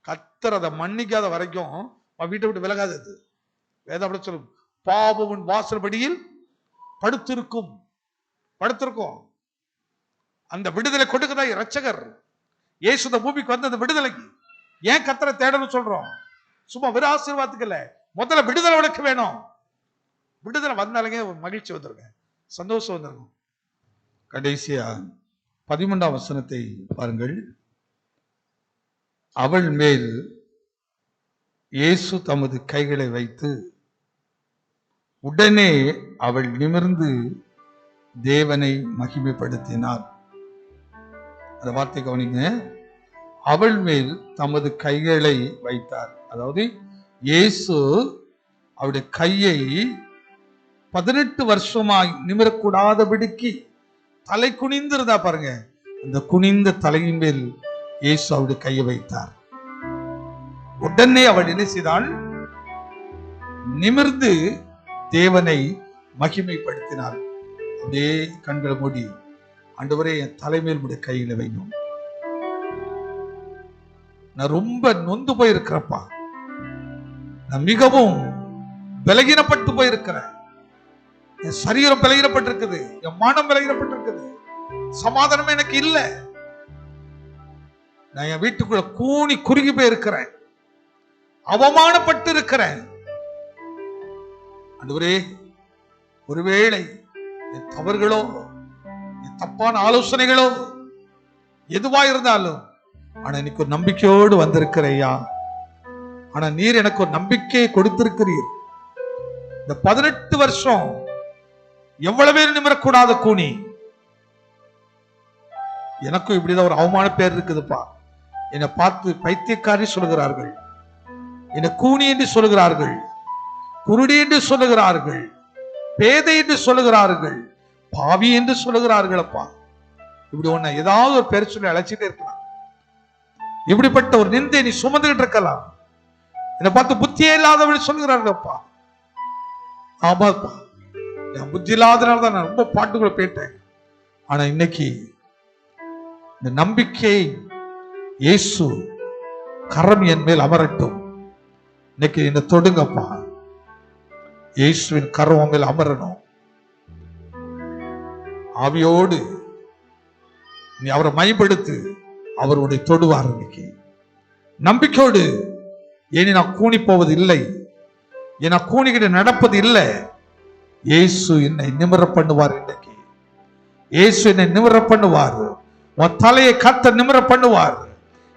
கர்த்தர் அதை மன்னிக்காத வரைக்கும் அவன் வீட்டை விட்டு விலகாது. அது வேதம் அப்படி சொல்லும், பாவமுன் வாசல்படியில் படுத்திருக்கும். அந்த விடுதலை கொடுக்கதான் இரட்சகர் இயேசு இந்த பூமிக்கு வந்து அந்த விடுதலைக்கு ஏன் கர்த்தரை தேடணும் சொல்றோம்? சும்மா வெறும் ஆசீர்வாதத்துக்கு இல்ல, முதல்ல விடுதலை உனக்கு வேணும். விடுதலை வந்தாலுங்க மகிழ்ச்சி வந்துருங்க, சந்தோஷம் வந்துருக்கும். கடைசியா 13ஆம் வசனத்தை பாருங்கள். அவள் மேல் இயேசு தமது கைகளை வைத்து உடனே அவள் நிமிர்ந்து தேவனை மகிமைப்படுத்தினார். அந்த வார்த்தை கவனிங்க. அவள் மேல் தமது கைகளை வைத்தார். அதாவது இயேசு அவருடைய கையை 18 வருஷமாய் நிமிரக்கூடாதபடிக்கு தலை குனிந்து இருந்தா பாருங்க. அந்த குனிந்த தலையின் மேல் இயேசு அவருடைய கையை வைத்தார். உடனே அவள் என்ன செய்தாள்? நிமிர்ந்து தேவனை மகிமைப்படுத்தினார். அப்படியே கண்களை மூடி, ஆண்டவரே என் தலைமையில் உடைய கையில வையும். நான் ரொம்ப நொந்து போயிருக்கிறப்பா, நான் மிகவும் பலகீனப்பட்டு போயிருக்கிறேன். என் சரீரம் பலகீனப்பட்டிருக்குது, என் மனம் பலகீனப்பட்டிருக்குது, சமாதானமே எனக்கு இல்லை. நான் என் வீட்டுக்குள்ள கூனி குறுகி போயிருக்கிறேன், அவமானப்பட்டு இருக்கிறேன். ஆண்டவரே, ஒருவேளை என் தவறுகளோ, என் தப்பான ஆலோசனைகளோ எதுவா இருந்தாலும் ஆனா இன்னைக்கு ஒரு நம்பிக்கையோடு வந்திருக்கிறையா. ஆனா நீர் எனக்கு ஒரு நம்பிக்கையை கொடுத்திருக்கிறீர். இந்த 18 வருஷம் எவ்வளவு நிமிரக்கூடாத கூனி, எனக்கும் இப்படிதான் ஒரு அவமான பேர் இருக்குதுப்பா. என்னை பார்த்து பைத்தியக்காரி சொல்லுகிறார்கள், என்னை கூனி என்று சொல்லுகிறார்கள், குருடி என்று சொல்லுகிறார்கள், பேதை என்று சொல்லுகிறார்கள், பாவி என்று சொல்லுகிறார்கள். அப்பா இப்படி ஒண்ணு ஏதாவது ஒரு பேர் சொல்லி அழைச்சிட்டே இருக்கலாம். இப்படிப்பட்ட ஒரு நிந்தை நீ சுமந்துகிட்டு இருக்கலாம். என்னை பார்த்து புத்தியே இல்லாதவர்கள் சொல்லுகிறார்கள். அப்பா ஆமாப்பா, என் புத்தி இல்லாதனால்தான் நான் ரொம்ப பாட்டுக்குள்ள போயிட்டேன். ஆனா இன்னைக்கு இந்த நம்பிக்கை, இயேசு கரம் என் மேல் அமரட்டும். இன்னைக்கு என்ன தொடுங்கப்பா, இயேசுவின் கரம் மேல் அமரணும். ஆவியோடு நீ அவரை மைப்படுத்து, அவருடைய தொடுவார். இன்னைக்கு நம்பிக்கையோடு, ஏனி நான் கூணி போவது இல்லை, ஏன்னா கூணிக்கிட்ட நடப்பது இல்லை. இயேசு என்னை நிமிர பண்ணுவார். இன்னைக்கு இயேசு என்னை நிமிர பண்ணுவார். உன் தலையை கர்த்தர் நிமிர பண்ணுவார்.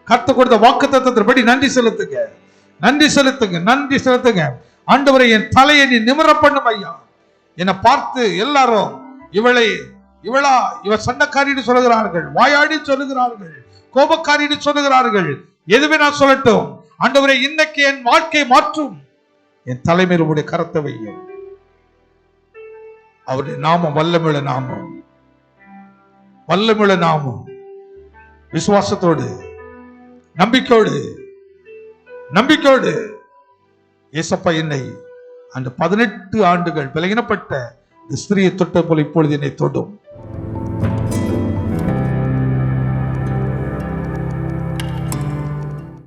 கர்த்தர் கொடுத்த வாக்குத்தத்தத்தின்படி நன்றி செலுத்துங்க, நன்றி செலுத்துங்க, நன்றி செலுத்துங்க. ஆண்டவரே, என் தலையை நீ நிமிர பண்ணும் ஐயா. என்னை பார்த்து எல்லாரும் இவ சண்டைக்காரின்னு சொல்லுகிறார்கள், வாயாடி சொல்லுகிறார்கள், கோபக்காரின்னு சொல்லுகிறார்கள். எதுவே நான் சொல்லட்டும், ஆண்டவரே இன்னைக்கு என் வாழ்க்கை மாற்றும். என் தலைமையில் உடைய கரத்தை வையும். அவருடைய நாமம் வல்லமிழ நாமம், வல்லமிழ நாமம். விசுவாசத்தோடு, நம்பிக்கையோடு, நம்பிக்கையோடு ஏசப்பா என்னை அந்த 18 ஆண்டுகள் பலகீனப்பட்ட ஸ்திரியை தொட்ட போல இப்பொழுது என்னை தொடும்.